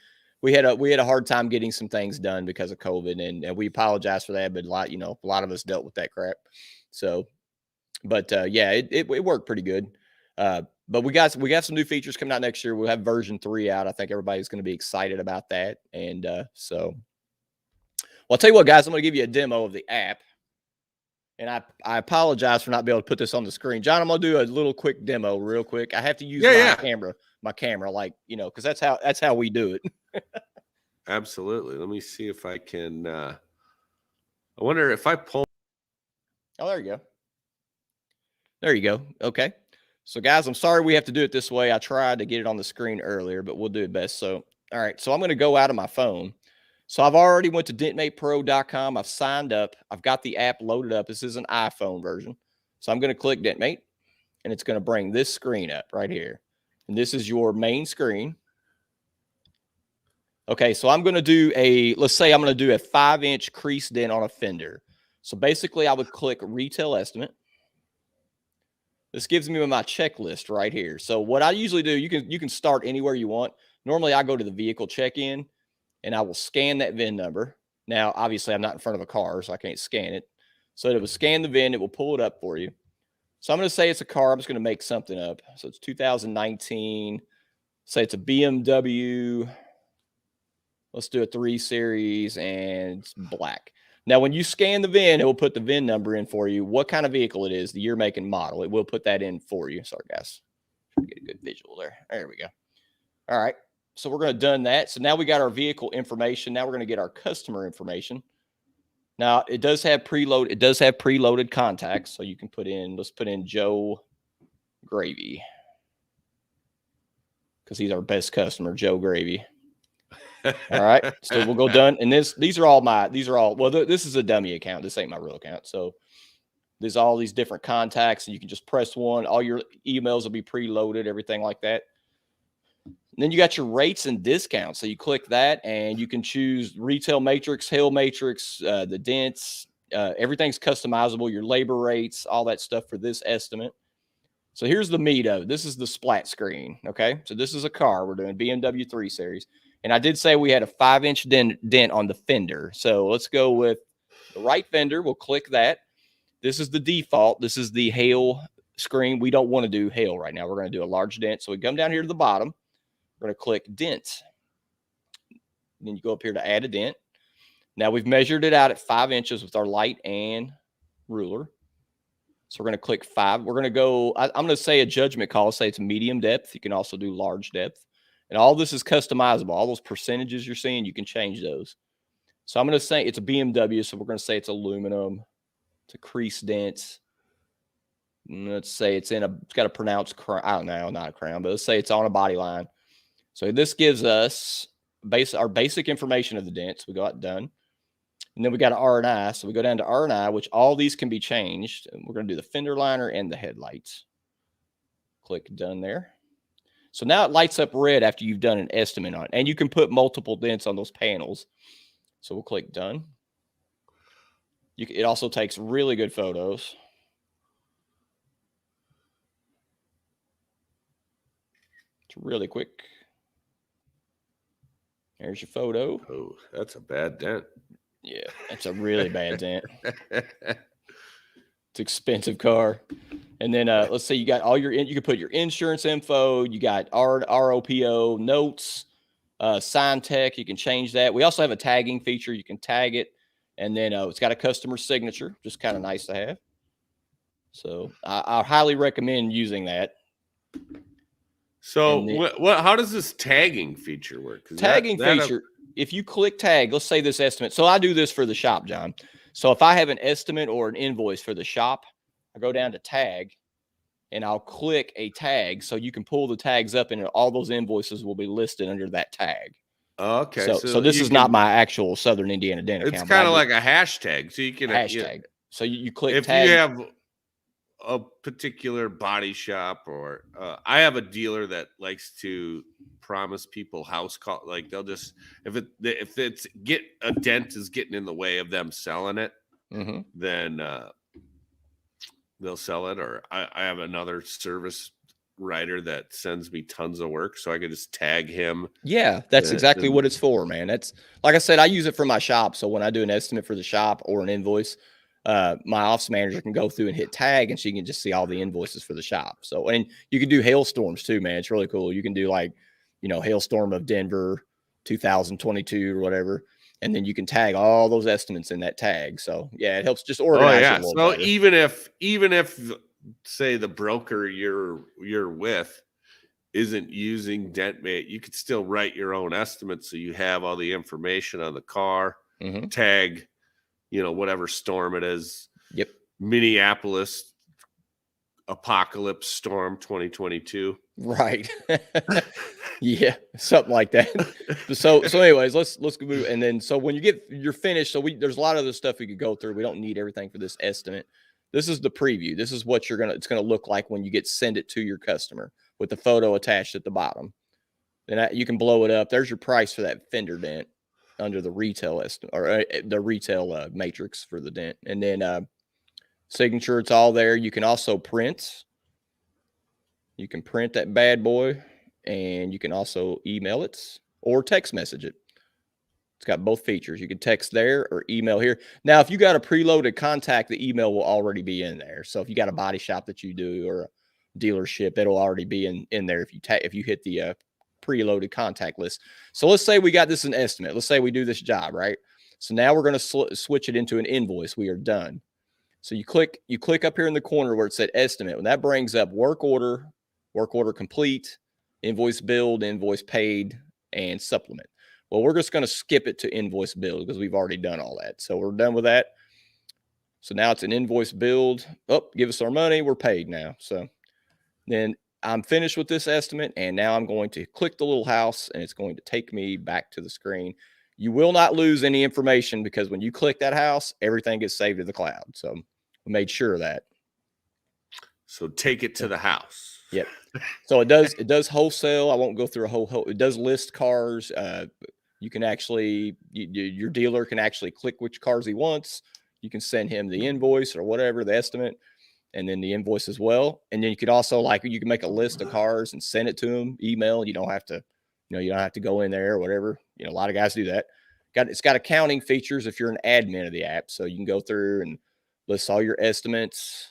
had a hard time getting some things done because of COVID, and we apologize for that. But a lot of us dealt with that crap. So, but yeah, it worked pretty good. But we got some new features coming out next year. We'll have version 3 out. I think everybody's going to be excited about that. And so. Well, I'll tell you what, guys, I'm going to give you a demo of the app. And I apologize for not being able to put this on the screen. John, I'm going to do a little quick demo real quick. I have to use my camera, like, you know, because that's how we do it. Absolutely. Let me see if I can. I wonder if I pull. Oh, there you go. There you go. Okay. So, guys, I'm sorry we have to do it this way. I tried to get it on the screen earlier, but we'll do it best. So, all right. So I'm going to go out of my phone. So I've already went to DentMatePro.com. I've signed up. I've got the app loaded up. This is an iPhone version. So I'm going to click DentMate, and it's going to bring this screen up right here. And this is your main screen. Okay, so I'm going to do let's say I'm going to do a 5-inch crease dent on a fender. So basically I would click retail estimate. This gives me my checklist right here. So what I usually do, you can start anywhere you want. Normally I go to the vehicle check-in. and I will scan that VIN number. Now, obviously, I'm not in front of a car, so I can't scan it. So it will scan the VIN. It will pull it up for you. So I'm going to say it's a car. I'm just going to make something up. So it's 2019. Say it's a BMW. Let's do a 3 Series, and it's black. Now, when you scan the VIN, it will put the VIN number in for you, what kind of vehicle it is, the year, make, and model. It will put that in for you. Sorry, guys. Get a good visual there. There we go. All right. So we're going to done that. So now we got our vehicle information. Now we're going to get our customer information. Now it does have preload. It does have preloaded contacts. So you can put in, let's put in Joe Gravy, because he's our best customer, Joe Gravy. All right. So we'll go done. And these are all, well, this is a dummy account. This ain't my real account. So there's all these different contacts, and you can just press one. All your emails will be preloaded, everything like that. And then you got your rates and discounts. So you click that, and you can choose retail matrix, hail matrix, the dents. Everything's customizable, your labor rates, all that stuff for this estimate. So here's the meat of it. This is the splat screen. Okay. So this is a car. We're doing BMW 3 Series. And I did say we had a 5-inch dent on the fender. So let's go with the right fender. We'll click that. This is the default. This is the hail screen. We don't want to do hail right now. We're going to do a large dent. So we come down here to the bottom. We're going to click dent. Then you go up here to add a dent. Now we've measured it out at 5 inches with our light and ruler. So we're going to click 5. We're going to go, I'm going to say a judgment call. Say it's medium depth. You can also do large depth. And all this is customizable. All those percentages you're seeing, you can change those. So I'm going to say it's a BMW. So we're going to say it's aluminum. It's a crease dent. Let's say it's got a pronounced crown. I don't know, not a crown, but let's say it's on a body line. So this gives us our basic information of the dents. We got done. And then we got an R&I. So we go down to R&I, which all these can be changed. And we're going to do the fender liner and the headlights. Click done there. So now it lights up red after you've done an estimate on it. And you can put multiple dents on those panels. So we'll click done. It also takes really good photos. It's really quick. There's your photo. Oh, that's a bad dent. Yeah, that's a really bad dent. It's an expensive car. And then let's say you got all you can put your insurance info. You got ROPO notes, sign tech. You can change that. We also have a tagging feature. You can tag it. And then it's got a customer signature, just kind of nice to have. So I highly recommend using that. So how does this tagging feature work? Tagging feature, if you click tag, let's say this estimate. So I do this for the shop, John. So if I have an estimate or an invoice for the shop, I go down to tag and I'll click a tag. So you can pull the tags up and all those invoices will be listed under that tag. Okay. So this is not my actual Southern Indiana Dent account. It's kind of like a hashtag. So you can hashtag. So you click if tag. you have a particular body shop, or I have a dealer that likes to promise people house call, like they'll just if it's a dent is getting in the way of them selling it, then they'll sell it. Or I have another service writer that sends me tons of work, so I could just tag him. Yeah, that's exactly what it's for, man. That's, like I said, I use it for my shop. So when I do an estimate for the shop or an invoice, my office manager can go through and hit tag, and she can just see all the invoices for the shop. So, and you can do hailstorms too, man. It's really cool. You can do like, hailstorm of Denver 2022 or whatever. And then you can tag all those estimates in that tag. So yeah, it helps just organize it a little so better. even if say the broker you're with isn't using DentMate, you could still write your own estimates. So you have all the information on the car, tag, whatever storm it is. Yep. Minneapolis apocalypse storm 2022. Right. Yeah, something like that. So anyways, let's move. And then, so when you're finished, so there's a lot of other stuff we could go through. We don't need everything for this estimate. This is the preview. This is what it's going to look like when you send it to your customer with the photo attached at the bottom. Then you can blow it up. There's your price for that fender dent under the retail estimate, or the retail matrix for the dent. And then signature, it's all there. You can also print. You can print that bad boy, and you can also email it or text message it. It's got both features. You can text there or email here. Now, if you got a preloaded contact, the email will already be in there. So if you got a body shop that you do or a dealership, it'll already be in there if you hit the preloaded contact list. So let's say we got this an estimate. Let's say we do this job, right? So now we're going to switch it into an invoice. We are done. So you click up here in the corner where it said estimate. When that brings up work order complete, invoice billed, invoice paid, and supplement. Well, we're just going to skip it to invoice billed because we've already done all that. So we're done with that. So now it's an invoice billed. Oh, give us our money. We're paid now. So then I'm finished with this estimate. And now I'm going to click the little house and it's going to take me back to the screen. You will not lose any information because when you click that house, everything gets saved to the cloud. So we made sure of that. So take it to the house. Yep. So it does wholesale. I won't go through a whole it does list cars. You can actually, your dealer can actually click which cars he wants. You can send him the invoice or whatever, the estimate, and then the invoice as well. And then you could also you can make a list of cars and send it to him, email. You don't have to, you don't have to go in there or whatever. A lot of guys do that. It's got accounting features if you're an admin of the app. So you can go through and list all your estimates.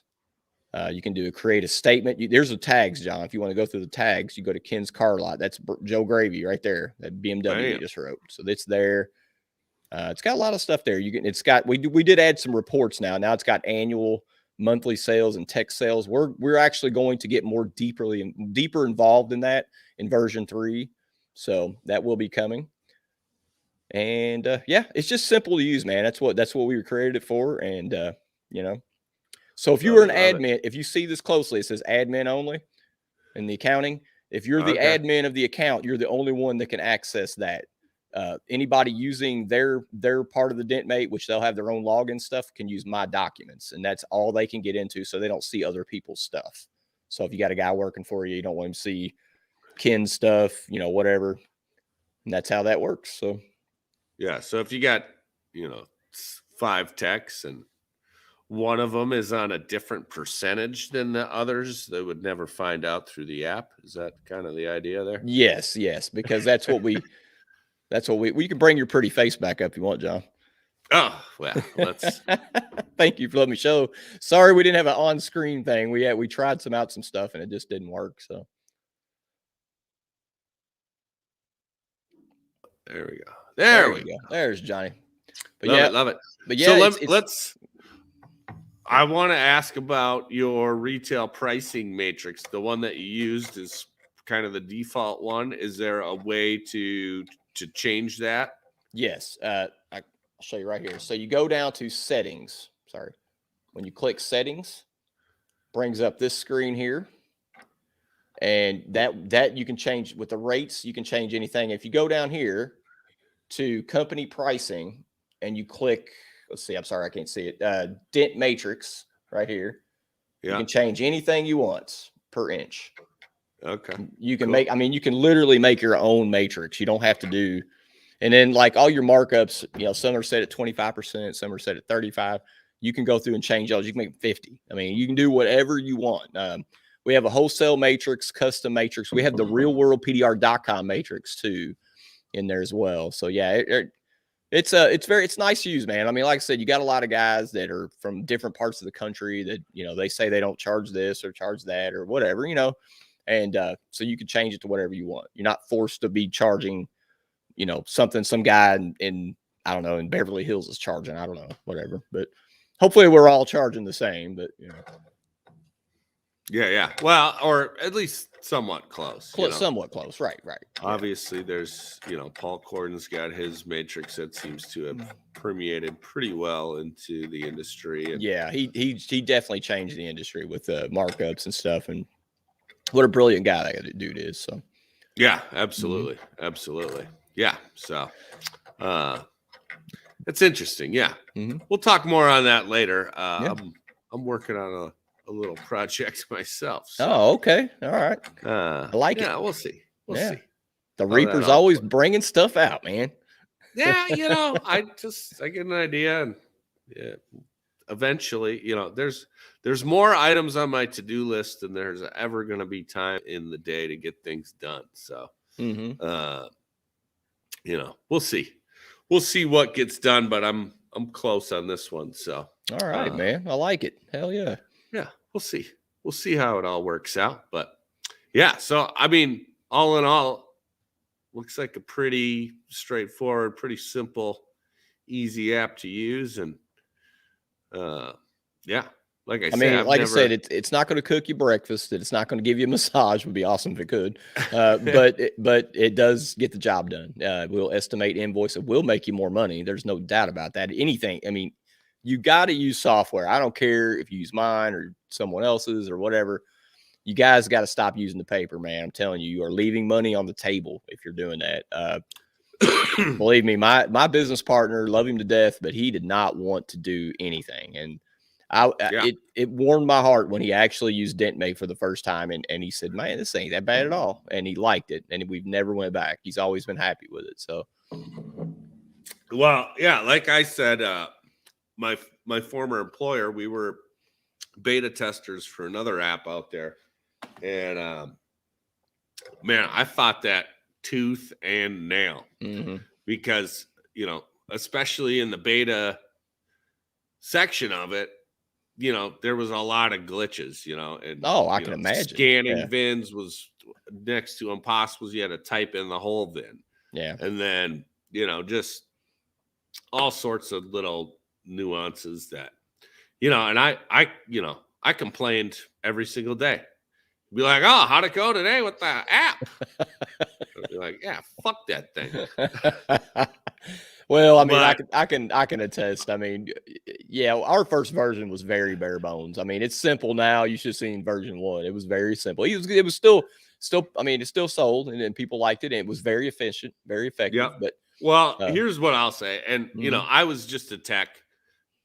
You can create a statement. There's the tags, John. If you want to go through the tags, you go to Ken's Car Lot. That's Joe Gravy right there. That BMW just wrote. So it's there. It's got a lot of stuff there. We did add some reports now. Now it's got annual, monthly sales and tech sales. We're actually going to get more deeper involved in that in version 3. So that will be coming. And yeah, it's just simple to use, man. That's what we were created it for. And so if you were an admin, if you see this closely, it says admin only in the accounting. If you're the admin of the account, you're the only one that can access that. Anybody using their part of the DentMate, which they'll have their own login stuff, can use my documents, and that's all they can get into, so they don't see other people's stuff. So if you got a guy working for you, you don't want him to see Ken's stuff, whatever. And that's how that works. So yeah. So if you got 5 techs and one of them is on a different percentage than the others, they would never find out through the app. Is that kind of the idea there? Yes, because that's what we can bring your pretty face back up if you want, John. Oh, well, let's thank you for letting me show. Sorry we didn't have an on-screen thing. We tried some stuff and it just didn't work. So there we go. There we go. There's Johnny. But love it. But yeah, so let's I want to ask about your retail pricing matrix. The one that you used is kind of the default one. Is there a way to change that? Yes. I'll show you right here. So you go down to settings. Sorry. When you click settings, brings up this screen here. And that you can change with the rates. You can change anything. If you go down here to company pricing and you click, let's see, I'm sorry, I can't see it. Dent matrix right here. Yeah. You can change anything you want per inch. Okay. You can you can literally make your own matrix. You don't have to do, and then all your markups, some are set at 25%, some are set at 35. You can go through and change those. You can make 50. You can do whatever you want. We have a wholesale matrix, custom matrix. We have the realworldpdr.com matrix too in there as well. So yeah, it's nice to use, man. Like I said, you got a lot of guys that are from different parts of the country that, they say they don't charge this or charge that or whatever, and so you can change it to whatever you want. You're not forced to be charging, something some guy in I don't know, in Beverly Hills is charging. I don't know, whatever. But hopefully we're all charging the same, but Yeah. Well, or at least somewhat close. Somewhat close. Right. Obviously, there's, Paul Corden's got his matrix that seems to have permeated pretty well into the industry. And yeah, he definitely changed the industry with the markups and stuff. And what a brilliant guy that dude is. So yeah, absolutely. Mm-hmm. Absolutely. Yeah. So it's interesting. Yeah. Mm-hmm. We'll talk more on that later. I'm working on a little project myself. So. Oh, okay. All right. I like it. Yeah, we'll see. We'll see. The Reaper's always bringing stuff out, man. Yeah, I get an idea, and eventually, there's more items on my to-do list than there's ever going to be time in the day to get things done. So, we'll see. we'll see what gets done, but I'm close on this one. So All right, man. I like it. Hell yeah. Yeah, we'll see. We'll see how it all works out. But yeah, so I mean, all in all, looks like a pretty straightforward, pretty simple, easy app to use. And yeah, like I said, I said, it's not going to cook you breakfast. It's not going to give you a massage. Would be awesome if it could, but it does get the job done. We'll estimate, invoice. It will make you more money. There's no doubt about that. Anything. I mean, you got to use software. I don't care if you use mine or someone else's or whatever. You guys got to stop using the paper, man. I'm telling you, you are leaving money on the table if you're doing that. Believe me, my business partner, love him to death, but he did not want to do anything. And it warmed my heart when he actually used DentMate for the first time. And he said, man, this ain't that bad at all. And he liked it. And we've never went back. He's always been happy with it. So, well, yeah, like I said, my former employer, we were beta testers for another app out there. And man, I fought that tooth and nail because, you know, especially in the beta section of it, you know, there was a lot of glitches, you know, and I can imagine scanning VINs was next to impossible. You had to type in the whole VIN. Yeah. And then, you know, just all sorts of little nuances that, you know, and I complained every single day. Be like, oh, how'd it go today with the app? Be like, yeah, fuck that thing. Well, I mean, I can attest. I mean, yeah, our first version was very bare bones. I mean, it's simple now. You should have seen version 1. It was very simple. It was still. I mean, it still sold, and people liked it. And it was very efficient, very effective. Yeah. But well, here's what I'll say. And you know, I was just a tech,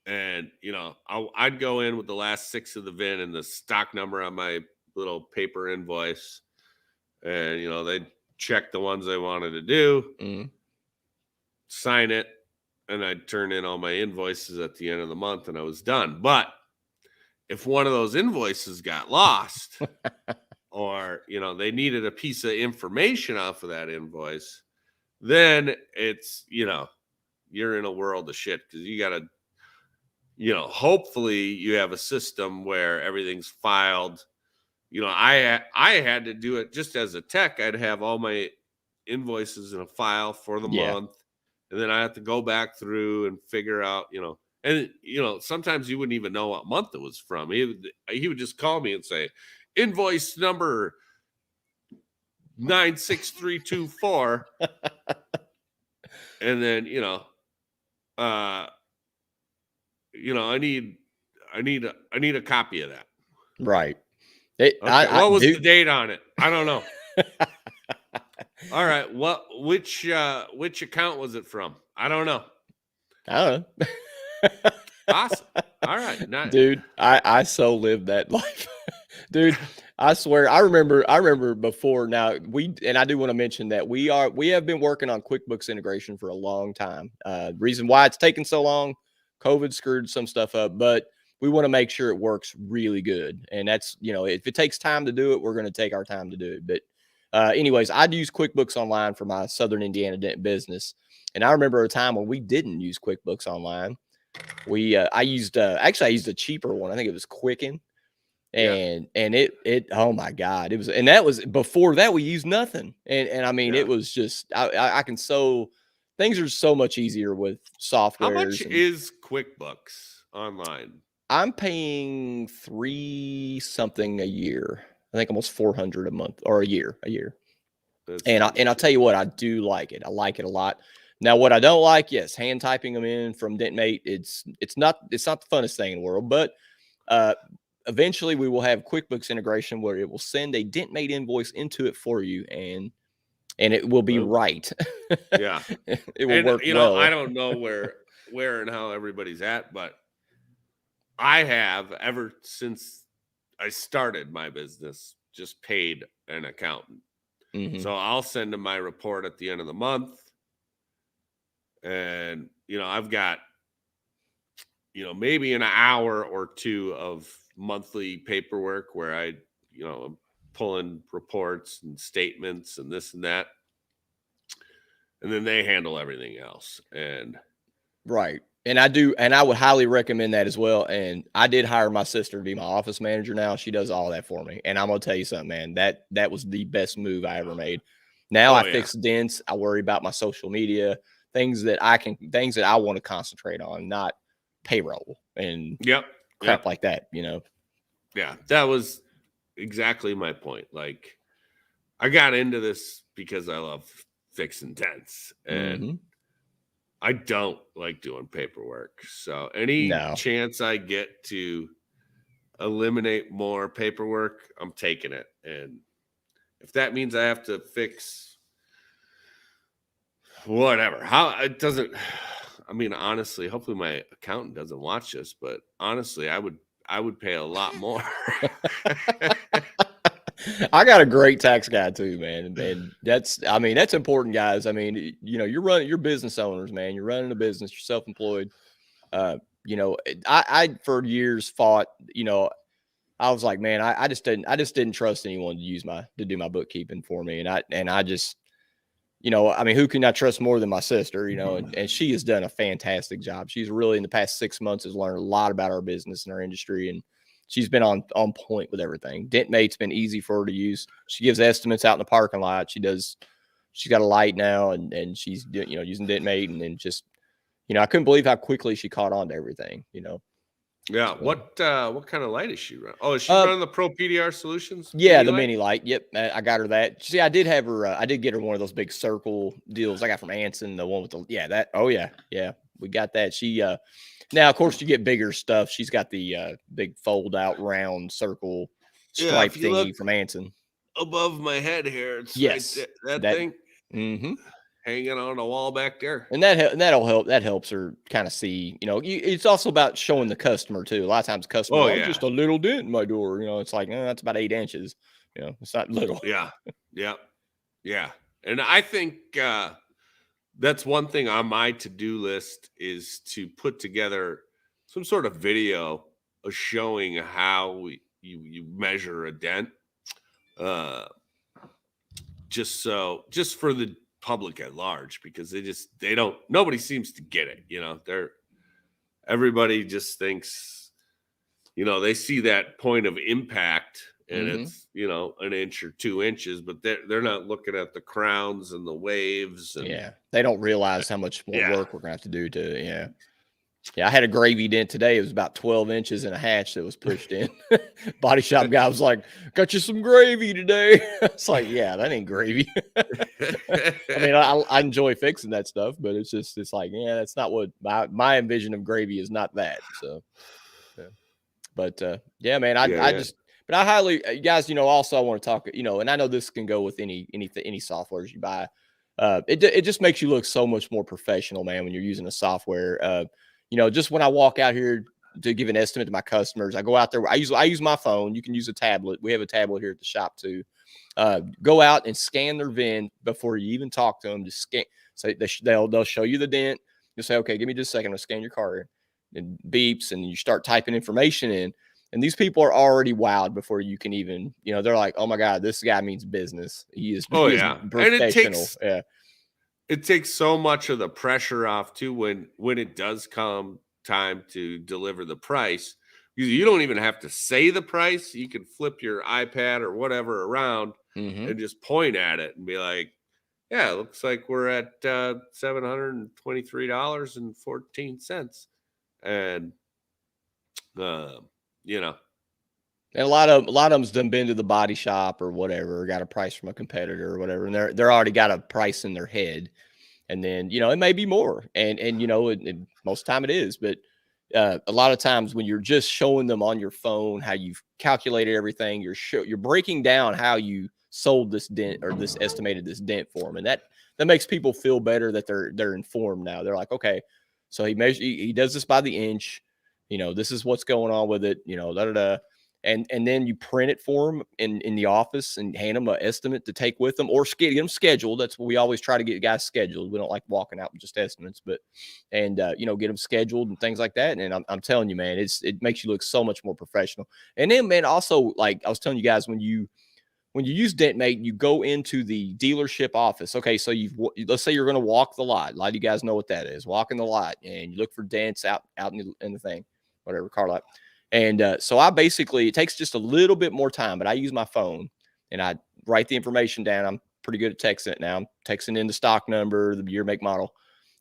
and you know, I'd go in with the last 6 of the VIN and the stock number on my little paper invoice, and you know, they'd check the ones they wanted to do, sign it, and I'd turn in all my invoices at the end of the month, and I was done. But if one of those invoices got lost or you know, they needed a piece of information off of that invoice, then it's, you know, you're in a world of shit, because you got to, you know, hopefully you have a system where everything's filed. You know, I had to do it just as a tech. I'd have all my invoices in a file for the month, and then I have to go back through and figure out, you know, and you know, sometimes you wouldn't even know what month it was from. He would just call me and say, invoice number 96324, and then you know, I need a copy of that. Right. What was the date on it? I don't know. All right. Which account was it from? I don't know. Awesome. All right. Dude, I so lived that life. Dude, I swear, I remember before. Now and I do want to mention that we have been working on QuickBooks integration for a long time. Reason why it's taken so long, COVID screwed some stuff up, but we want to make sure it works really good. And that's, you know, if it takes time to do it, we're going to take our time to do it. But anyways, I'd use QuickBooks Online for my Southern Indiana dent business. And I remember a time when we didn't use QuickBooks Online. I used a cheaper one. I think it was Quicken. And it oh my God, it was, and that was before that we used nothing. And I mean, it was just, things are so much easier with software. How much is QuickBooks Online? I'm paying $3 something a year. I think almost $400 a month or a year. And I'll tell you what, I do like it. I like it a lot. Now, what I don't like, yes, hand typing them in from DentMate. It's not the funnest thing in the world, but eventually we will have QuickBooks integration where it will send a DentMate invoice into it for you, and it will be right. Yeah, it will work. You know, I don't know where and how everybody's at, but I have, ever since I started my business, just paid an accountant. So I'll send them my report at the end of the month. And, you know, I've got, you know, maybe an hour or two of monthly paperwork where I, you know, I'm pulling reports and statements and this and that. and then they handle everything else. And right. And I would highly recommend that as well. And I did hire my sister to be my office manager now. She does all that for me. And I'm gonna tell you something, man. That was the best move I ever made. Now I fix dents. I worry about my social media, things that I want to concentrate on, not payroll and crap like that, you know. Yeah, that was exactly my point. Like, I got into this because I love fixing dents, and I don't like doing paperwork. So any chance I get to eliminate more paperwork, I'm taking it. And if that means I have to fix whatever, I mean, honestly, hopefully my accountant doesn't watch this, but honestly, I would pay a lot more. I got a great tax guy too, man. And that's important, guys. I mean, you're business owners, man. You're running a business, you're self-employed. I for years fought, I was like, man, I just didn't trust anyone to do my bookkeeping for me. And I just, who can I trust more than my sister, and she has done a fantastic job. She's really, in the past 6 months, has learned a lot about our business and our industry. And she's been on point with everything. DentMate's been easy for her to use. She gives estimates out in the parking lot. She's got a light now, and she's, using DentMate, and then just, I couldn't believe how quickly she caught on to everything, Yeah. So, what kind of light is she running? Oh, is she running the Pro PDR Solutions? Yeah, the mini light. Yep. I got her that. See, I did get her one of those big circle deals I got from Anson, the one with yeah. We got that. She, now, of course, you get bigger stuff. She's got the big fold out round circle stripe thingy from Anson. Above my head here. It's that thing hanging on the wall back there. And that'll help. That helps her kind of see, it's also about showing the customer too. A lot of times customer, just a little dent in my door. It's like, that's about 8 inches. It's not little. Yeah. Yeah. And I think, that's one thing on my to-do list, is to put together some sort of video of showing how you measure a dent. Just for the public at large, because nobody seems to get it. Everybody just thinks, they see that point of impact, and it's, an inch or 2 inches, but they're not looking at the crowns and the waves. And they don't realize how much more work we're gonna have to do to, I had a gravy dent today. It was about 12 inches and a hatch that was pushed in. Body shop guy was like, got you some gravy today. It's like, that ain't gravy. I mean, I enjoy fixing that stuff, but it's like, that's not what my envision of gravy is, not that. So, but man, but I highly, you guys, also I want to talk, and I know this can go with any softwares you buy. It just makes you look so much more professional, man, when you're using a software. Just when I walk out here to give an estimate to my customers, I go out there. I use my phone. You can use a tablet. We have a tablet here at the shop too. Go out and scan their VIN before you even talk to them. Just scan. So they'll show you the dent. You'll say, okay, give me just a second. I'm gonna scan your car. And beeps, and you start typing information in. And these people are already wowed before you can even, they're like, oh my God, this guy means business. He is professional. And it takes so much of the pressure off too when it does come time to deliver the price. You don't even have to say the price. You can flip your iPad or whatever around and just point at it and be like, yeah, it looks like we're at $723.14. And and a lot of them's done been to the body shop or whatever, or got a price from a competitor or whatever, and they're already got a price in their head, and then it may be more, and most of the time it is, but a lot of times when you're just showing them on your phone how you've calculated everything, you're breaking down how you sold this dent or estimated this dent for them, and that makes people feel better that they're informed now. They're like, okay, so he does this by the inch. This is what's going on with it, and then you print it for them in the office and hand them an estimate to take with them, or get them scheduled. That's what we always try to get guys scheduled. We don't like walking out with just estimates, but, get them scheduled and things like that. And I'm telling you, man, it makes you look so much more professional. And then, man, also, like I was telling you guys, when you when you use DentMate, you go into the dealership office. Okay, so let's say you're going to walk the lot. A lot of you guys know what that is. Walking the lot, and you look for dents out in the thing, whatever, car lot. And so it takes just a little bit more time, but I use my phone and I write the information down. I'm pretty good at texting it now. I'm texting in the stock number, the year, make, model.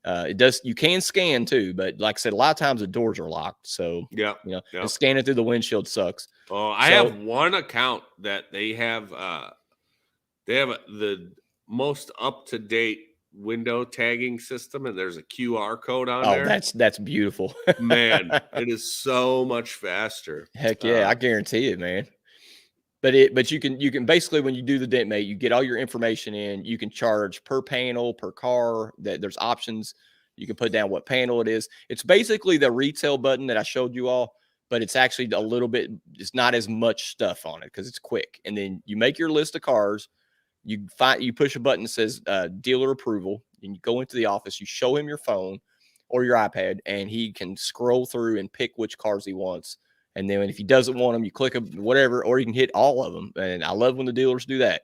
You can scan too, but like I said, a lot of times the doors are locked. So, and scanning through the windshield sucks. Oh, I have one account that they have the most up-to-date window tagging system, and there's a QR code on there. Oh, that's beautiful. Man, it is so much faster. Heck yeah, I guarantee it, man. But you can basically, when you do the DentMate, you get all your information in. You can charge per panel, per car. There's options. You can put down what panel it is. It's basically the retail button that I showed you all, but it's actually a little bit, it's not as much stuff on it because it's quick. And then you make your list of cars. You push a button that says dealer approval, and you go into the office. You show him your phone or your iPad, and he can scroll through and pick which cars he wants. And then if he doesn't want them, you click them, whatever, or you can hit all of them. And I love when the dealers do that.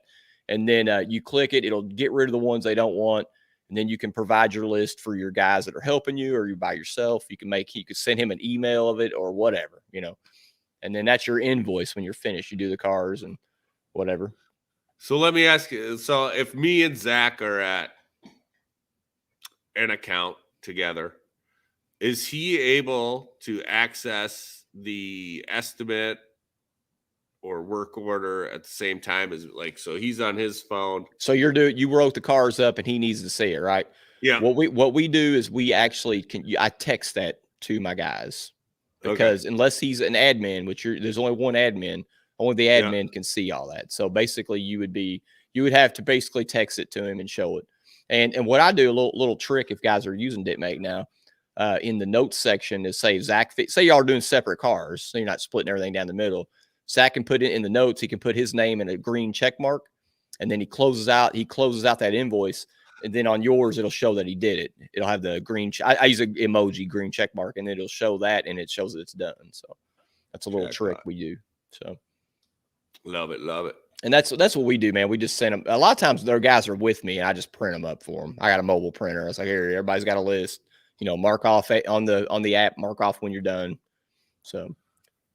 And then you click it, it'll get rid of the ones they don't want. And then you can provide your list for your guys that are helping you, or you by yourself. You could send him an email of it or whatever, and then that's your invoice when you're finished. You do the cars and whatever. So let me ask you, so if me and Zach are at an account together, is he able to access the estimate or work order at the same time as, like, so he's on his phone? So you wrote the cars up and he needs to see it, right? Yeah. What we do is we actually I text that to my guys, because unless he's an admin, there's only one admin, only the admin can see all that. So basically you would have to basically text it to him and show it. And what I do, a little trick, if guys are using DentMate now, in the notes section, is say y'all are doing separate cars, so you're not splitting everything down the middle. Zach can put it in the notes. He can put his name in a green check mark, and then he closes out that invoice. And then on yours, it'll show that he did it. It'll have the green. I use an emoji green check mark, and it'll show that, and it shows that it's done. So that's a little trick we do. So love it. And that's what we do, man. We just send them. A lot of times their guys are with me, and I just print them up for them. I got a mobile printer. I was like, here, everybody's got a list. Mark off on the app. Mark off when you're done. So.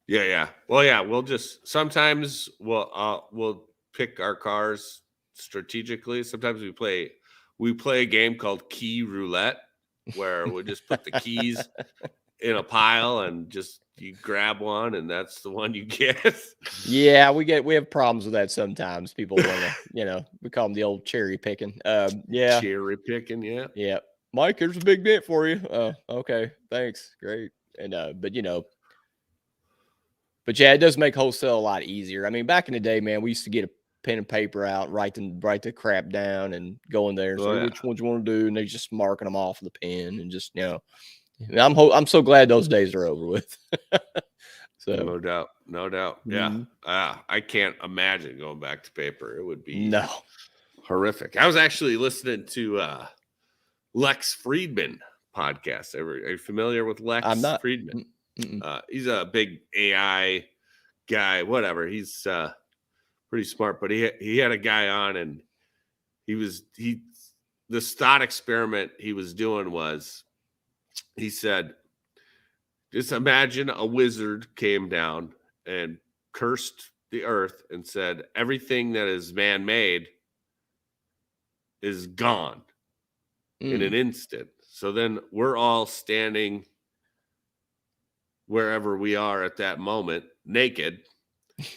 Yeah. Well, yeah, we'll just sometimes we'll pick our cars strategically. Sometimes we play a game called Key Roulette, where we just put the keys in a pile and just you grab one and that's the one you get. Yeah, we have problems with that sometimes. People want to, we call them the old cherry picking. Yeah. Cherry picking, yeah. Yeah. Mike, here's a big dent for you. Okay, thanks. Great. And but yeah, it does make wholesale a lot easier. I mean, back in the day, man, we used to get a pen and paper out, write the crap down and go in there and say which ones you want to do, and they're just marking them off with the pen and just, I'm so glad those days are over with. So no doubt. Mm-hmm. Yeah. I can't imagine going back to paper. It would be horrific. I was actually listening to Lex Friedman podcast. Are you familiar with Lex Friedman? He's a big AI guy, whatever. He's pretty smart, but he had a guy on, and the thought experiment he was doing was, he said, just imagine a wizard came down and cursed the earth and said, everything that is man-made is gone in an instant. So then we're all standing wherever we are at that moment, naked,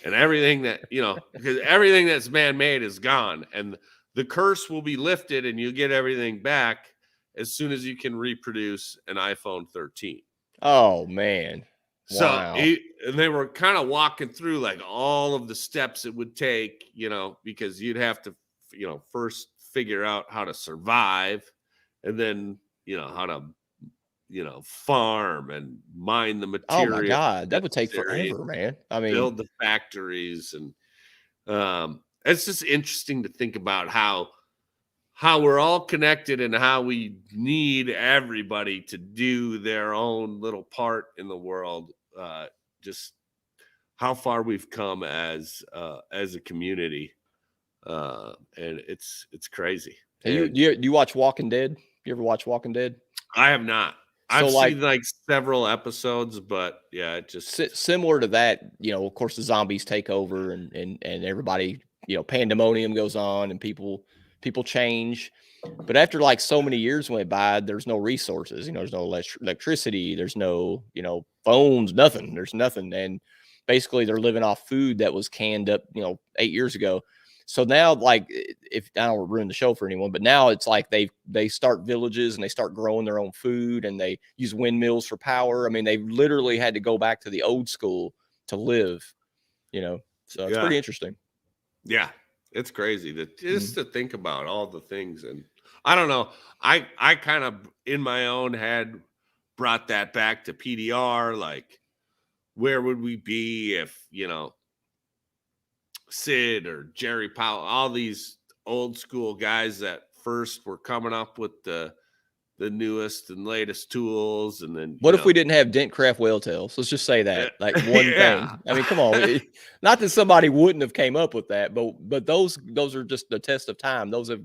and everything that, because everything that's man-made is gone, and the curse will be lifted and you get everything back as soon as you can reproduce an iPhone 13. Oh, man. Wow. So and they were kind of walking through like all of the steps it would take, because you'd have to, first figure out how to survive, and then, how to, farm and mine the material. Oh my God, that would take forever, man. I mean, build the factories, and it's just interesting to think about how we're all connected and how we need everybody to do their own little part in the world. Just how far we've come as a community. And it's crazy. Do you watch Walking Dead? You ever watch Walking Dead? I have not. So, I've like, seen like several episodes, but yeah, it just similar to that, of course the zombies take over and everybody, pandemonium goes on and people change. But after like so many years went by, there's no resources, there's no electricity, there's no, phones, nothing, there's nothing. And basically they're living off food that was canned up, 8 years ago. So now, like, if I don't ruin the show for anyone, but now it's like they start villages and they start growing their own food and they use windmills for power. I mean, they literally had to go back to the old school to live, so it's pretty interesting. Yeah, it's crazy to think about all the things. And I don't know, I kind of in my own head brought that back to PDR, like where would we be if Sid or Jerry Powell, all these old school guys that first were coming up with the newest and latest tools, and then what if we didn't have Dent craft whale tails? Let's just say that, like, one thing. I mean, come on, not that somebody wouldn't have came up with that, but those are just the test of time. Those have,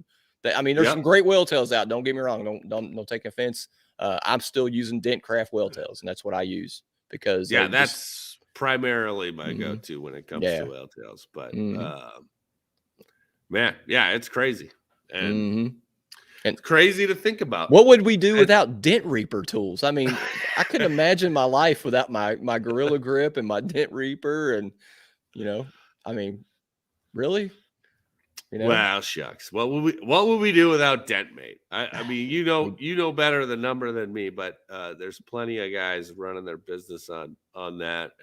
I mean, there's some great whale tails out. Don't get me wrong. Don't take offense. I'm still using Dent craft whale tails, and that's what I use because that's primarily my go-to when it comes to whale tails. But man, yeah, it's crazy. And it's crazy to think about. What would we do without Dent Reaper tools? I mean, I couldn't imagine my life without my Gorilla Grip and my Dent Reaper. And, I mean, really? Well, shucks. What would we do without DentMate? I mean, you know better the number than me, but there's plenty of guys running their business on that.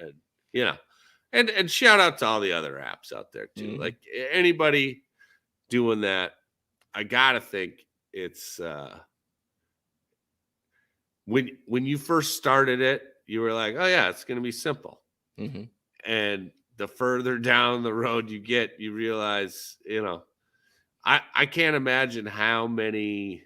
And, and shout out to all the other apps out there too. Like anybody doing that, I gotta think it's when you first started it, you were like, oh yeah, it's gonna be simple. And the further down the road you get, you realize, I can't imagine how many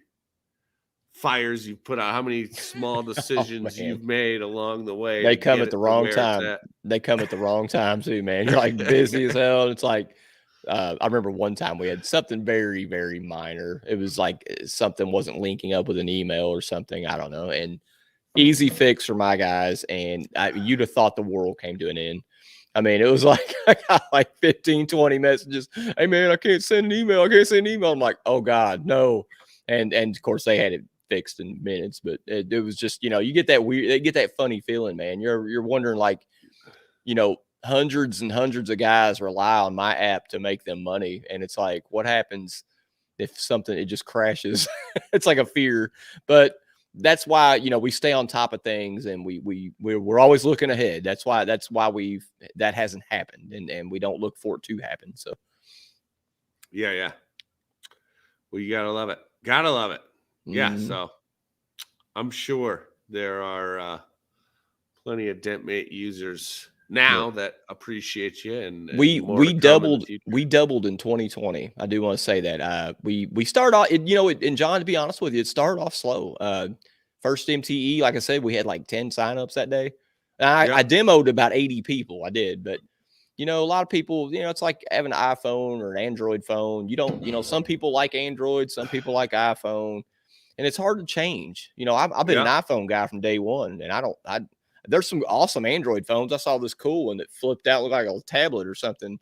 fires you've put out, how many small decisions you've made along the way. They come at the wrong time. They come at the wrong time too, man. You're like busy as hell. It's like, I remember one time we had something very, very minor. It was like something wasn't linking up with an email or something. I don't know. And easy fix for my guys. And you'd have thought the world came to an end. I mean, it was like, I got like 15, 20 messages. Hey man, I can't send an email. I'm like, oh God, no. And of course they had it fixed in minutes, but it was just, you get that weird, they get that funny feeling, man. You're wondering, like, hundreds and hundreds of guys rely on my app to make them money. And it's like, what happens if it just crashes? It's like a fear, but that's why, we stay on top of things and we're always looking ahead. That's why that hasn't happened and we don't look for it to happen. So yeah. Well, you gotta love it. Yeah. So I'm sure there are plenty of DentMate users now that appreciate you, and we doubled in 2020. I do want to say that we started off, and John, to be honest with you, it started off slow. First MTE, like I said, we had like 10 signups that day. I demoed about 80 people. I did, but a lot of people, it's like having an iPhone or an Android phone. You don't, some people like Android, some people like iPhone, and it's hard to change. I've been an iPhone guy from day one, and there's some awesome Android phones. I saw this cool one that flipped out, looked like a tablet or something.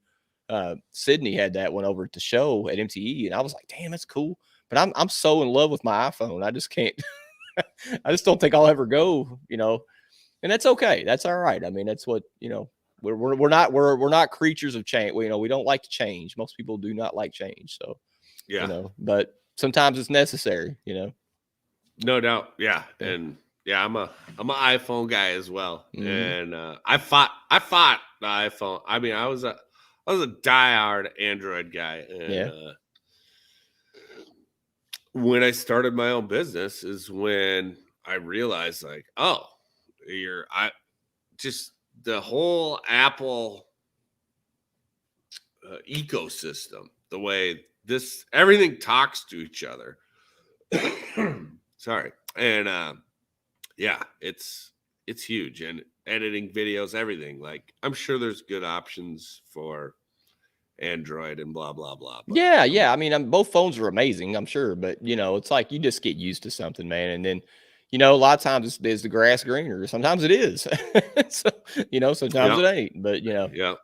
Sydney had that one over at the show at MTE, and I was like, damn, that's cool. But I'm so in love with my iPhone. I just can't, I just don't think I'll ever go, and that's okay. That's all right. I mean, that's what, we're not creatures of change. We don't like to change. Most people do not like change. So, but sometimes it's necessary, No doubt. Yeah. And yeah, I'm an iPhone guy as well. And I fought the iPhone. I mean, I was a diehard Android guy. And when I started my own business is when I realized, like, oh, the whole Apple ecosystem, the way everything talks to each other. Sorry. And it's huge, and editing videos, everything. Like, I'm sure there's good options for Android and blah blah blah. But, Yeah. I mean, both phones are amazing, I'm sure, but it's like you just get used to something, man, and then a lot of times is the grass greener? Sometimes it is. So, sometimes it ain't. But yeah.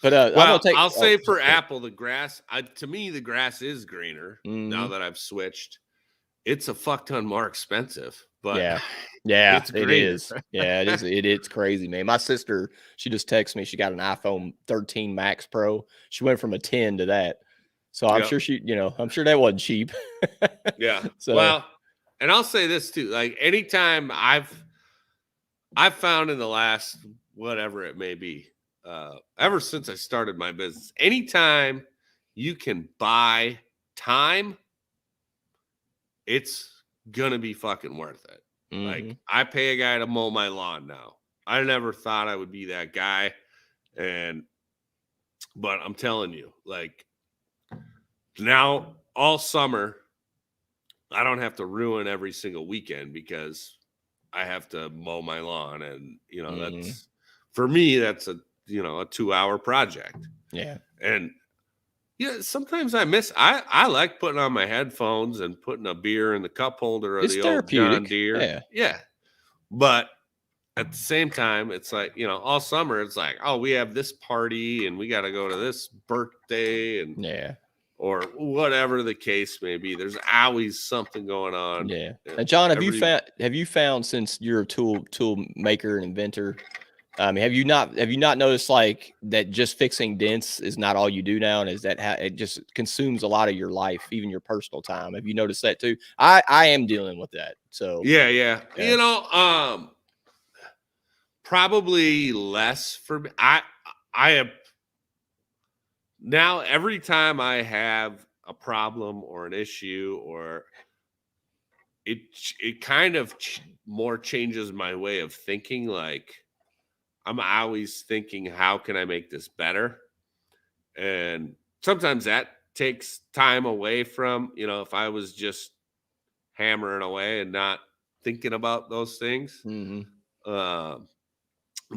But I'm Well, gonna take. I'll say for Apple, the grass. To me, the grass is greener now Mhm. that I've switched. It's a fuck ton more expensive, but Yeah, it's it greener. is. Yeah, it is. It's crazy, man. My sister, she just texted me. She got an iPhone 13 Max Pro. She went from a 10 to that. So I'm Yep. sure I'm sure that wasn't cheap. Yeah. So Well, and I'll say this too. Like anytime I've found in the last whatever it may be, ever since I started my business, anytime you can buy time, it's gonna be fucking worth it. Like I pay a guy to mow my lawn now. I never thought I would be that guy, but I'm telling you, like now all summer, I don't have to ruin every single weekend because I have to mow my lawn, and that's for me. That's a 2-hour project. Yeah, and sometimes I miss. I like putting on my headphones and putting a beer in the cup holder of it's the old John therapeutic. Deere. Yeah. But at the same time, it's like all summer, it's like, oh, we have this party and we got to go to this birthday and or whatever the case may be. There's always something going on. Yeah. And John, have you found since you're a tool maker and inventor, have you not noticed like that just fixing dents is not all you do now, and is that how it just consumes a lot of your life, even your personal time? Have you noticed that too? I am dealing with that. So yeah. Probably less for me. I have now every time I have a problem or an issue, or it kind of more changes my way of thinking. Like I'm always thinking, how can I make this better? And sometimes that takes time away from, if I was just hammering away and not thinking about those things. And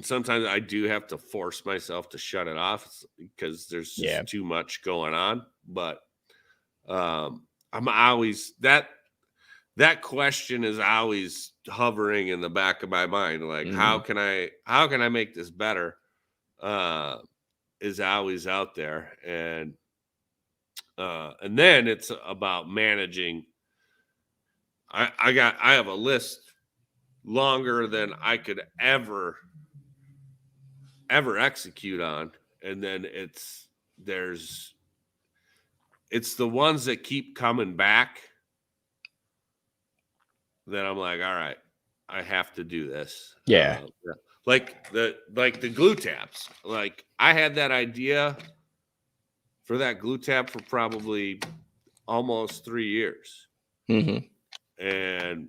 sometimes I do have to force myself to shut it off because there's just too much going on. But I'm always that question is always hovering in the back of my mind. Like, how can I make this better? Is always out there. And then it's about managing. I have a list longer than I could ever execute on. And then it's the ones that keep coming back that I'm like, all right, I have to do this. Like the glue tabs. Like I had that idea for that glue tab for probably almost 3 years. And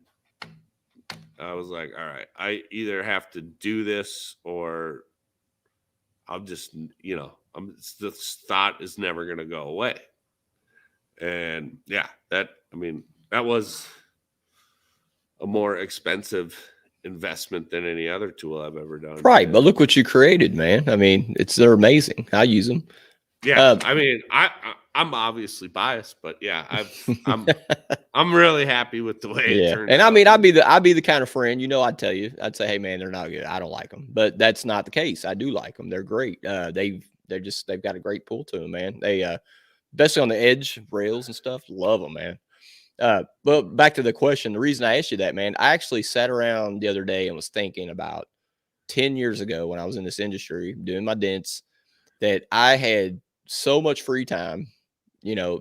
I was like, all right, I either have to do this or I'll just, the thought is never going to go away. And that was a more expensive investment than any other tool I've ever done. Right. But look what you created, man. I mean, they're amazing. I use them. Yeah. I'm obviously biased, but I'm really happy with the way it turned out. And I mean, I'd be the kind of friend, I'd tell you, I'd say, hey man, they're not good. I don't like them, but that's not the case. I do like them. They're great. They've got a great pull to them, man. They, especially on the edge rails and stuff, love them, man. Well, back to the question, the reason I asked you that, man, I actually sat around the other day and was thinking about 10 years ago when I was in this industry doing my dents, that I had so much free time,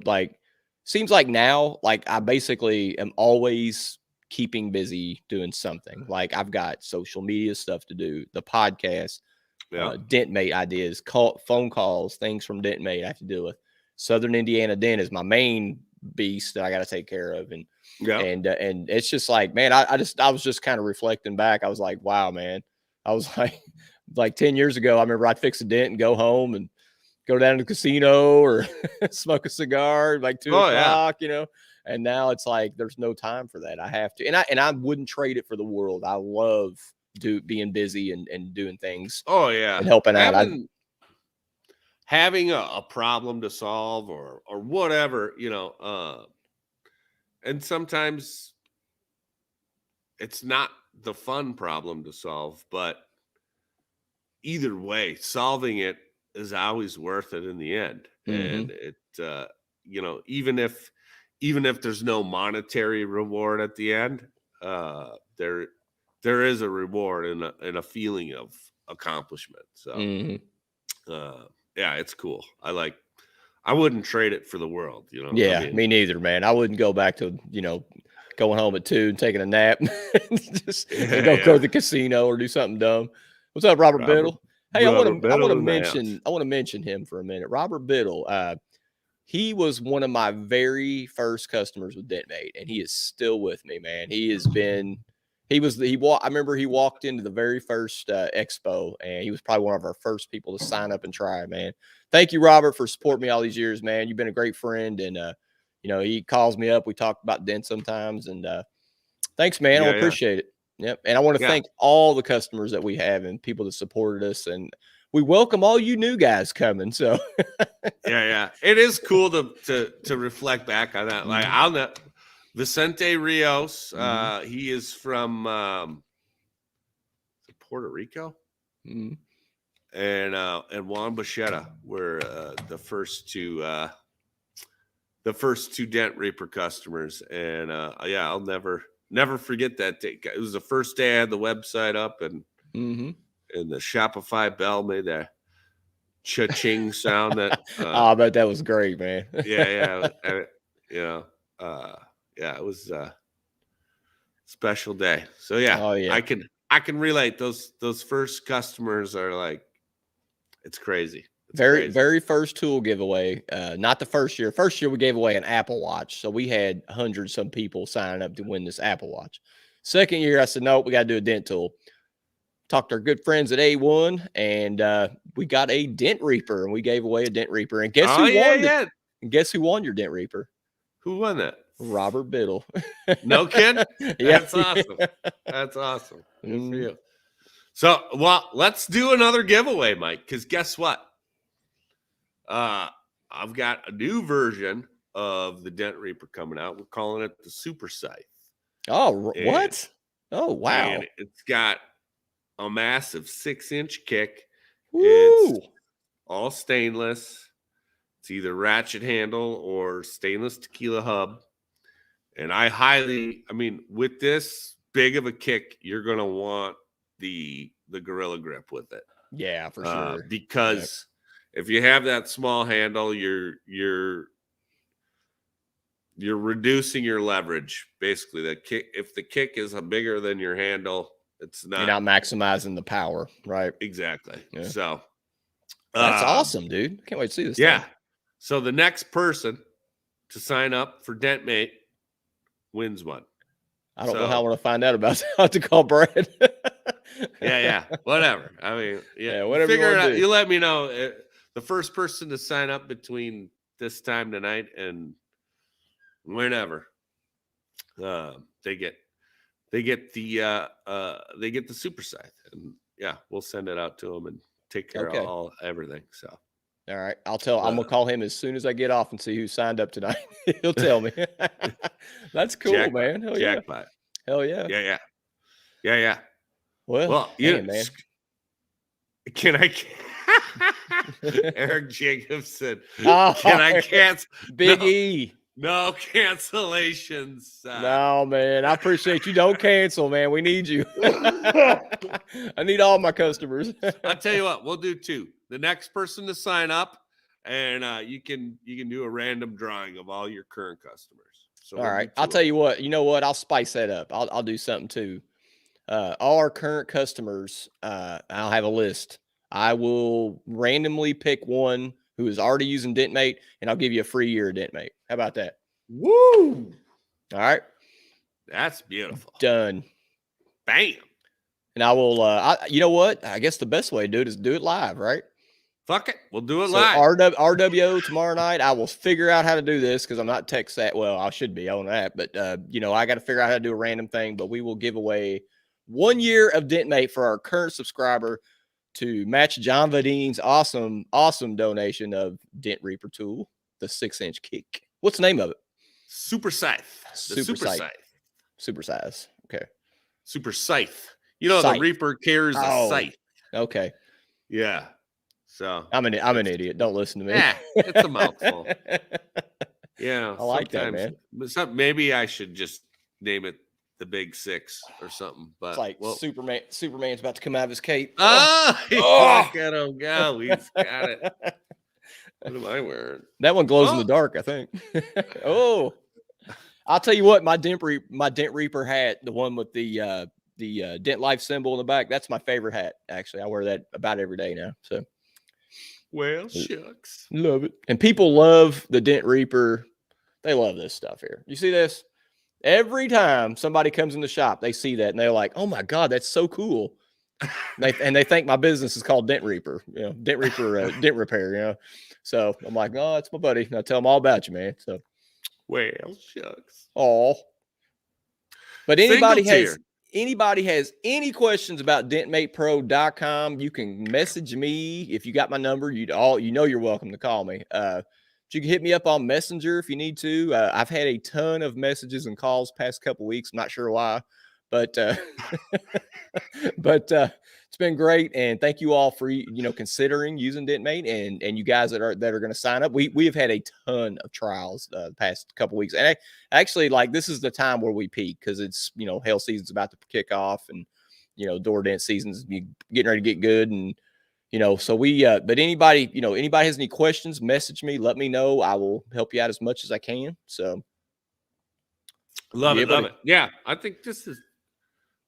like seems like now, like I basically am always keeping busy doing something. Like I've got social media stuff to do, the podcast, DentMate ideas, phone calls, things from DentMate I have to deal with. Southern Indiana Dent is my main beast that I got to take care of. And it's just like, man, I was just kind of reflecting back. I was like, wow, man. I was like 10 years ago, I remember I'd fix a dent and go home and go down to the casino or smoke a cigar like 2 o'clock, and now it's like, there's no time for that. I have to, and I wouldn't trade it for the world. I love being busy and doing things. Oh yeah. And helping out. having a problem to solve or whatever, and sometimes it's not the fun problem to solve, but either way, solving it is always worth it in the end. And it, even if there's no monetary reward at the end, there is a reward and a feeling of accomplishment. So, yeah, it's cool. I wouldn't trade it for the world, Yeah, me neither, man. I wouldn't go back to, going home at 2 and taking a nap and just go to the casino or do something dumb. What's up, Robert Biddle? Hey, I want to mention him for a minute. Robert Biddle, he was one of my very first customers with DentMate, and he is still with me, man. I remember he walked into the very first expo, and he was probably one of our first people to sign up and try, man. Thank you, Robert, for supporting me all these years, man. You've been a great friend, and he calls me up. We talk about Dent sometimes, and thanks, man. I appreciate it. Yep. And I want to thank all the customers that we have and people that supported us, and we welcome all you new guys coming. So yeah. It is cool to reflect back on that. Like I'll know Vicente Rios, he is from Puerto Rico. And Juan Bachetta were the first two Dent Reaper customers. And I'll never forget that day. It was the first day I had the website up, and the Shopify bell made that cha-ching sound. That I bet that was great, man. It was a special day. So I can relate. Those first customers are like, it's crazy. Very first tool giveaway. Not the first year. First year we gave away an Apple Watch. So we had 100-some people signing up to win this Apple Watch. Second year, I said, nope, we got to do a dent tool. Talked to our good friends at A1, and we got a Dent Reaper, and we gave away a Dent Reaper. And guess who won? And guess who won your Dent Reaper? Who won that? Robert Biddle. No kid? That's awesome. That's awesome. Good for you. So, let's do another giveaway, Mike, because guess what? I've got a new version of the Dent Reaper coming out. We're calling it the Super Scythe. Oh, what? Oh, wow. And it's got a massive 6-inch kick. Woo. It's all stainless. It's either ratchet handle or stainless tequila hub. And with this big of a kick, you're going to want the Gorilla Grip with it. Yeah, for sure. Because if you have that small handle, you're reducing your leverage. Basically, if the kick is bigger than your handle, you're not maximizing the power, right? Exactly. Yeah. So that's awesome, dude. Can't wait to see this. Yeah. Thing. So the next person to sign up for DentMate wins one. I don't know how I want to find out about. I have to call Brad. Whatever. Whatever. Figure it out. You let me know. The first person to sign up between this time tonight and whenever, they get the Super Scythe, and we'll send it out to them and take care of everything. So, all right, I'm gonna call him as soon as I get off and see who signed up tonight. He'll tell me. That's cool, man. Hell yeah. Jackpot. Hell yeah. Yeah. Well, man. Can I? Eric Jacobson. Can I cancel? Big E. No cancellations. No, man. I appreciate you. Don't cancel, man. We need you. I need all my customers. I'll tell you what, we'll do 2. The next person to sign up, and you can do a random drawing of all your current customers. So all right. I'll tell you what. You know what? I'll spice that up. I'll do something too. All our current customers, I'll have a list. I will randomly pick one who is already using DentMate, and I'll give you a free year of DentMate. How about that? Woo! All right. That's beautiful. Done. Bam. And I will, you know what? I guess the best way to do it is do it live, right? Fuck it. We'll do it live. RWO tomorrow night. I will figure out how to do this because I'm not tech savvy. Well, I should be on that. But, I got to figure out how to do a random thing. But we will give away 1 year of DentMate for our current subscriber to match John Vadine's awesome donation of Dent Reaper tool, the 6-inch kick. What's the name of it? Super Scythe. The Super Scythe. Super size. Okay. Super Scythe. You know, Scythe. the Reaper carries a scythe. Okay. Yeah. So I'm an idiot. Don't listen to me. Yeah, it's a mouthful. Yeah. I like that, man. Maybe I should just name it the Big Six or something. But It's like Superman's about to come out of his cape. Look at him go. He's got it. What am I wearing? That one glows in the dark, I think. I'll tell you what, my Dent Reaper hat, the one with the Dent Life symbol in the back, that's my favorite hat. Actually, I wear that about every day now. So, well, shucks, love it. And people love the Dent Reaper. They love this stuff here. You see this? Every time somebody comes in the shop, they see that and they're like, "Oh my God, that's so cool!" and they think my business is called Dent Reaper. Dent Reaper, dent repair. So I'm like, "Oh, that's my buddy." And I tell them all about you, man. So, well, shucks. But anybody has any questions about DentMatePro.com, you can message me. If you got my number, you're welcome to call me. You can hit me up on Messenger if you need to. I've had a ton of messages and calls past couple weeks. I'm not sure why, but it's been great. And thank you all for considering using DentMate, and you guys that are going to sign up. We have had a ton of trials the past couple weeks, and actually, like, this is the time where we peak because it's hail season's about to kick off, and door dent season's getting ready to get good, and so but anybody has any questions, message me, let me know. I will help you out as much as I can. So love it. Yeah, I think this has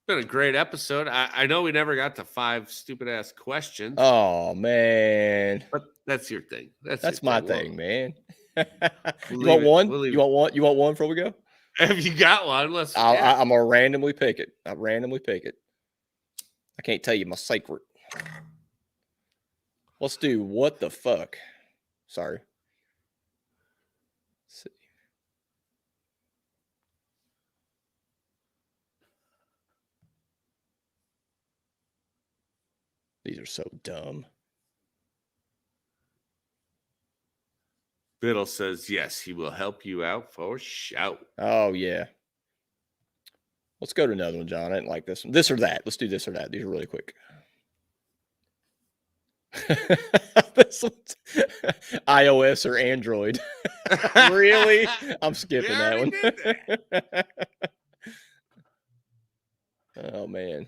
been a great episode. I know we never got to 5 stupid ass questions. Oh man, but that's your thing. That's my thing, man. You want one? You want one before we go? Have you got one? I'm gonna randomly pick it. I can't tell you my secret. Let's do what the fuck. Sorry. Let's see. These are so dumb. Biddle says, yes, he will help you out for shout. Oh, yeah. Let's go to another one, John. I didn't like this one. This or that. Let's do this or that. These are really quick. This one's iOS or Android. Really? I'm skipping that one. Oh man.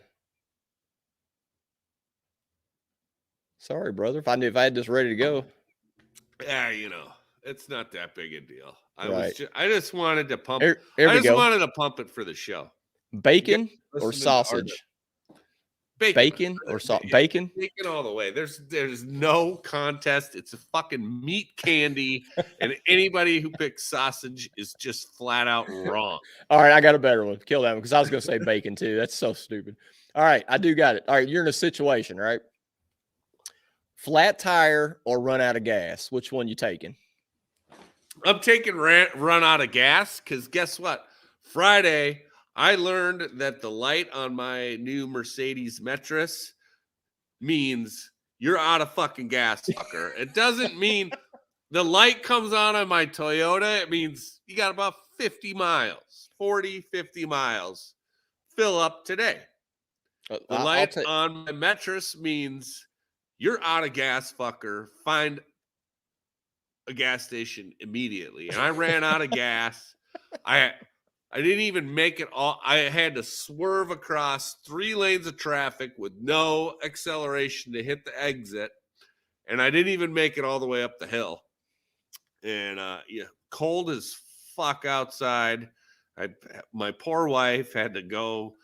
Sorry, brother. If I had this ready to go. Yeah, it's not that big a deal. Right. I just wanted to pump. Wanted to pump it for the show. Bacon or sausage? Bacon or bacon? Bacon all the way. There's no contest. It's a fucking meat candy, and anybody who picks sausage is just flat out wrong. All right, I got a better one. Kill that one because I was going to say bacon too. That's so stupid. All right, I do got it. All right, you're in a situation, right? Flat tire or run out of gas? Which one you taking? I'm taking run out of gas because guess what? Friday, I learned that the light on my new Mercedes Metris means you're out of fucking gas, fucker. It doesn't mean the light comes on my Toyota. It means you got about 50 miles, 50 miles. Fill up today. The light on my Metris means you're out of gas, fucker. Find a gas station immediately. And I ran out of gas. I didn't even make it all. I had to swerve across 3 lanes of traffic with no acceleration to hit the exit. And I didn't even make it all the way up the hill. And cold as fuck outside. My poor wife had to go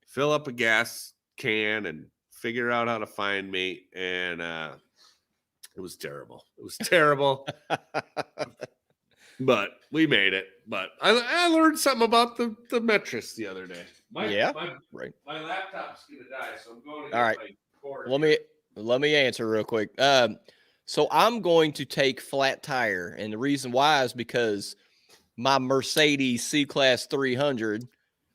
fill up a gas can and figure out how to find me. And it was terrible. It was terrible. But we made it. But I learned something about the Metris the other day. My laptop's gonna die, so I'm going to get my cord. Let me answer real quick. So I'm going to take flat tire, and the reason why is because my Mercedes C-Class 300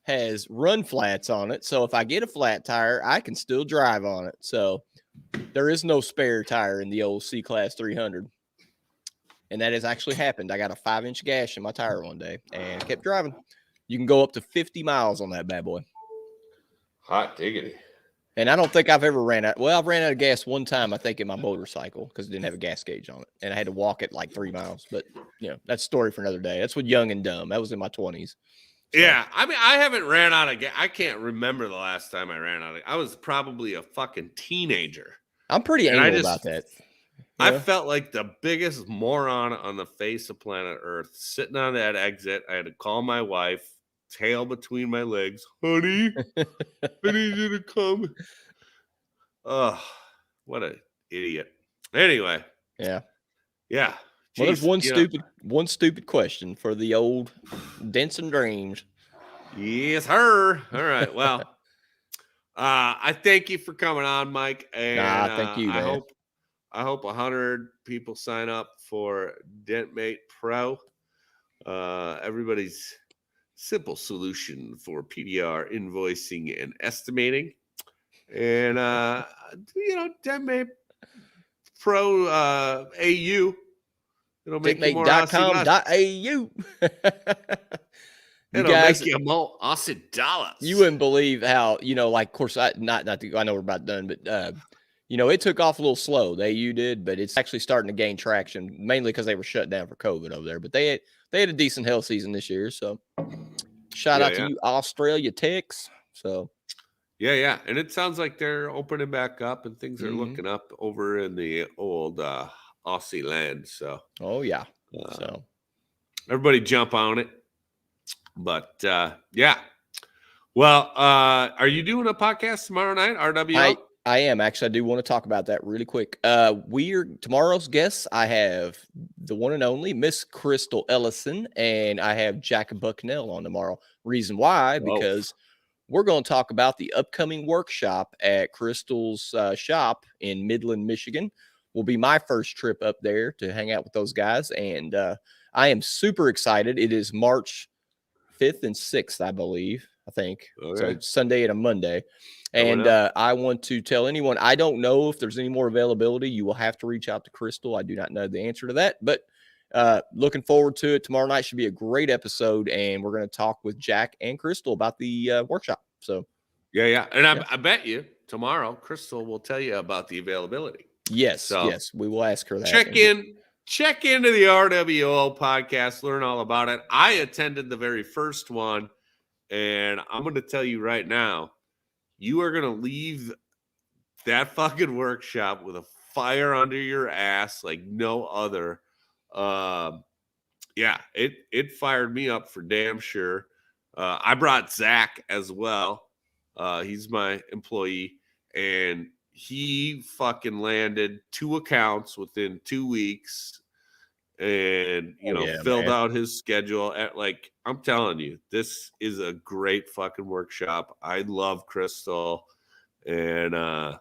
has run flats on it. So if I get a flat tire, I can still drive on it. So there is no spare tire in the old C-Class 300. And that has actually happened. I got a 5-inch gash in my tire one day and kept driving. You can go up to 50 miles on that bad boy. Hot diggity. And I don't think I've ever ran out. Well, I've ran out of gas one time, I think, in my motorcycle because it didn't have a gas gauge on it. And I had to walk it like 3 miles. But, that's a story for another day. That's what young and dumb. That was in my 20s. So. Yeah. I mean, I haven't ran out of gas. I can't remember the last time I ran out of gas. I was probably a fucking teenager. I'm pretty anal about that. I felt like the biggest moron on the face of planet Earth sitting on that exit. I had to call my wife, tail between my legs. Honey, I need you to come. Oh, what an idiot. Anyway. Yeah. Yeah. Well, there's one stupid question for the old Dents and Dreams. Yes, sir. All right. Well, I thank you for coming on, Mike. And thank you, man. I hope 100 people sign up for DentMate Pro. Everybody's simple solution for PDR invoicing and estimating. And, DentMate Pro AU. It'll make you more DentMate.com.au. It'll make you more Aussie dollars. You wouldn't believe how, of course, I know we're about done, but, it took off a little slow. The AU did, but it's actually starting to gain traction, mainly because they were shut down for COVID over there. But they had a decent hell season this year. So shout out to you, Australia Techs. So yeah. And it sounds like they're opening back up and things are looking up over in the old Aussie land. So yeah. So everybody jump on it. But yeah. Well, are you doing a podcast tomorrow night, RWO? I am. Actually, I do want to talk about that really quick. Tomorrow's guests, I have the one and only Miss Crystal Ellison, and I have Jack Bucknell on tomorrow. Reason why, because we're going to talk about the upcoming workshop at Crystal's shop in Midland, Michigan. Will be my first trip up there to hang out with those guys, and I am super excited. It is March 5th and 6th, I believe. I think. Okay. So it's Sunday and a Monday. And I want to tell anyone, I don't know if there's any more availability. You will have to reach out to Crystal. I do not know the answer to that, but looking forward to it. Tomorrow night should be a great episode, and we're going to talk with Jack and Crystal about the workshop. So, yeah. And I bet you tomorrow, Crystal will tell you about the availability. Yes, we will ask her that. Check into the RWO podcast, learn all about it. I attended the very first one. And I'm going to tell you right now, you are going to leave that fucking workshop with a fire under your ass like no other. Yeah, it fired me up for damn sure. I brought Zach as well. He's my employee, and he fucking landed 2 accounts within 2 weeks. And filled out his schedule at I'm telling you, this is a great fucking workshop. I love Crystal, and now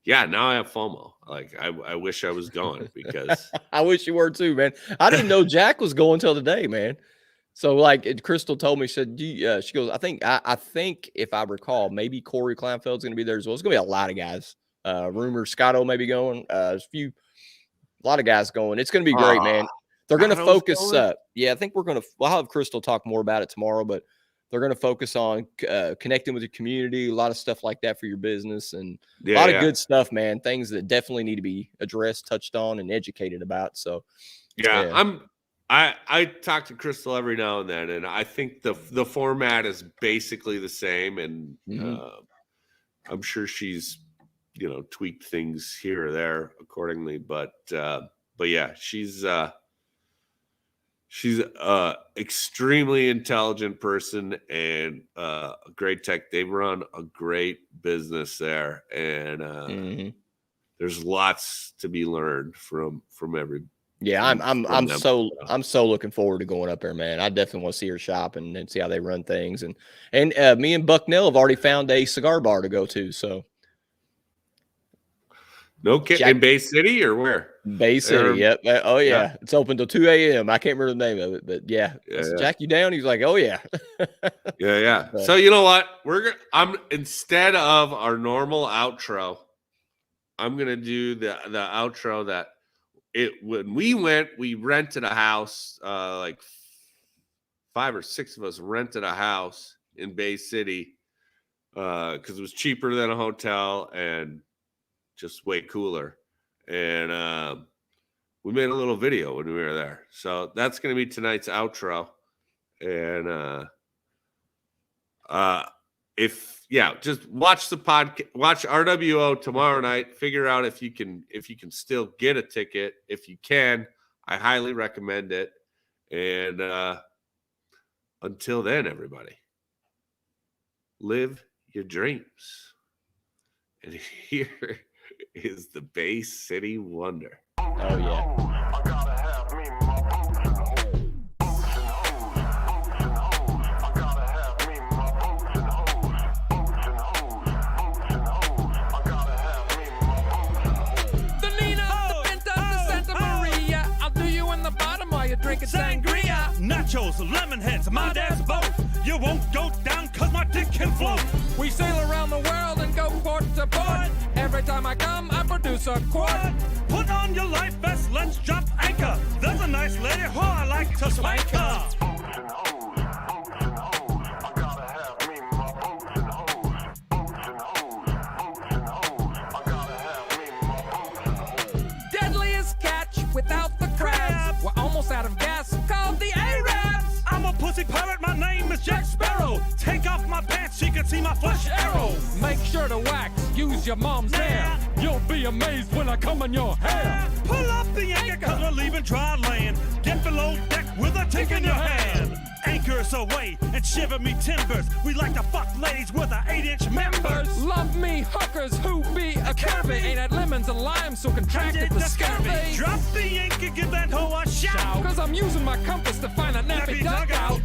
I have FOMO. I wish I was going because I wish you were too, man. I didn't know Jack was going till today, man. So Crystal told me, she goes, I think if I recall, maybe Corey Kleinfeld's going to be there as well. It's going to be a lot of guys. Rumor Scotto may be going. A lot of guys going. It's going to be great, man. They're going to focus. I think we'll have Crystal talk more about it tomorrow, but they're going to focus on connecting with the community, a lot of stuff like that for your business, and a lot of good stuff, man. Things that definitely need to be addressed, touched on, and educated about. So, I talk to Crystal every now and then, and I think the format is basically the same, and I'm sure she's tweaked things here or there accordingly, but yeah, she's extremely intelligent person and a great tech. They run a great business there, and there's lots to be learned from every. Yeah, I'm so looking forward to going up there, man. I definitely want to see her shop and see how they run things, and me and Bucknell have already found a cigar bar to go to, so. No kidding. In Bay City or where? Bay City, yep. Oh, yeah. It's open till 2 a.m. I can't remember the name of it, but yeah. Jack, you down? He's like, oh, yeah. Yeah. So you know what? I'm instead of our normal outro, I'm gonna do the outro that when we went, we rented a house, like 5 or 6 of us rented a house in Bay City because it was cheaper than a hotel and just way cooler. And we made a little video when we were there. So that's going to be tonight's outro. And just watch the podcast, watch RWO tomorrow night. Figure out if you can still get a ticket. If you can, I highly recommend it. And until then, everybody, live your dreams. And here is the Bay City Wonder. Oh yeah. I gotta have me my boots and hoes. Boots and hoes. Boots and hoes. I gotta have me my boots and hoes. Boots and hoes. Boots and hoes. I gotta have me my boots and hoes. The Nina, the Pinta, the Santa Maria. I'll do you in the bottom while you're drinking sangria. Nachos, lemon heads, my dad's boat. You won't go down cause my dick can float. We sail around the world and go port to port. Every time I come, I produce a quart. Put on your life vest, let's drop anchor. There's a nice lady who I like to swank her. Boots and hoes. Boots and hoes. I gotta have me my boots and hoes. Boots and hoes. Boots and hoes. I gotta have me my boots and hoes. Deadliest catch without the crabs. We're almost out of gas, called the Arabs. I'm a pussy pirate, my name is Jack Sparrow. Take off my pants, she can see my flesh arrow. Make sure to wax, use your mom's hair. You'll be amazed when I come in your hair. Pull up the anchor cause we're leaving dry land. Get below deck with a tick in your hand. Anchors away and shiver me timbers. We like to fuck ladies with our 8-inch members. Love me hookers who be a curvy. Ain't had lemons and limes so contracted the scurvy. Drop the anchor, give that hoe a shout. Cause I'm using my compass to find a nappy dugout.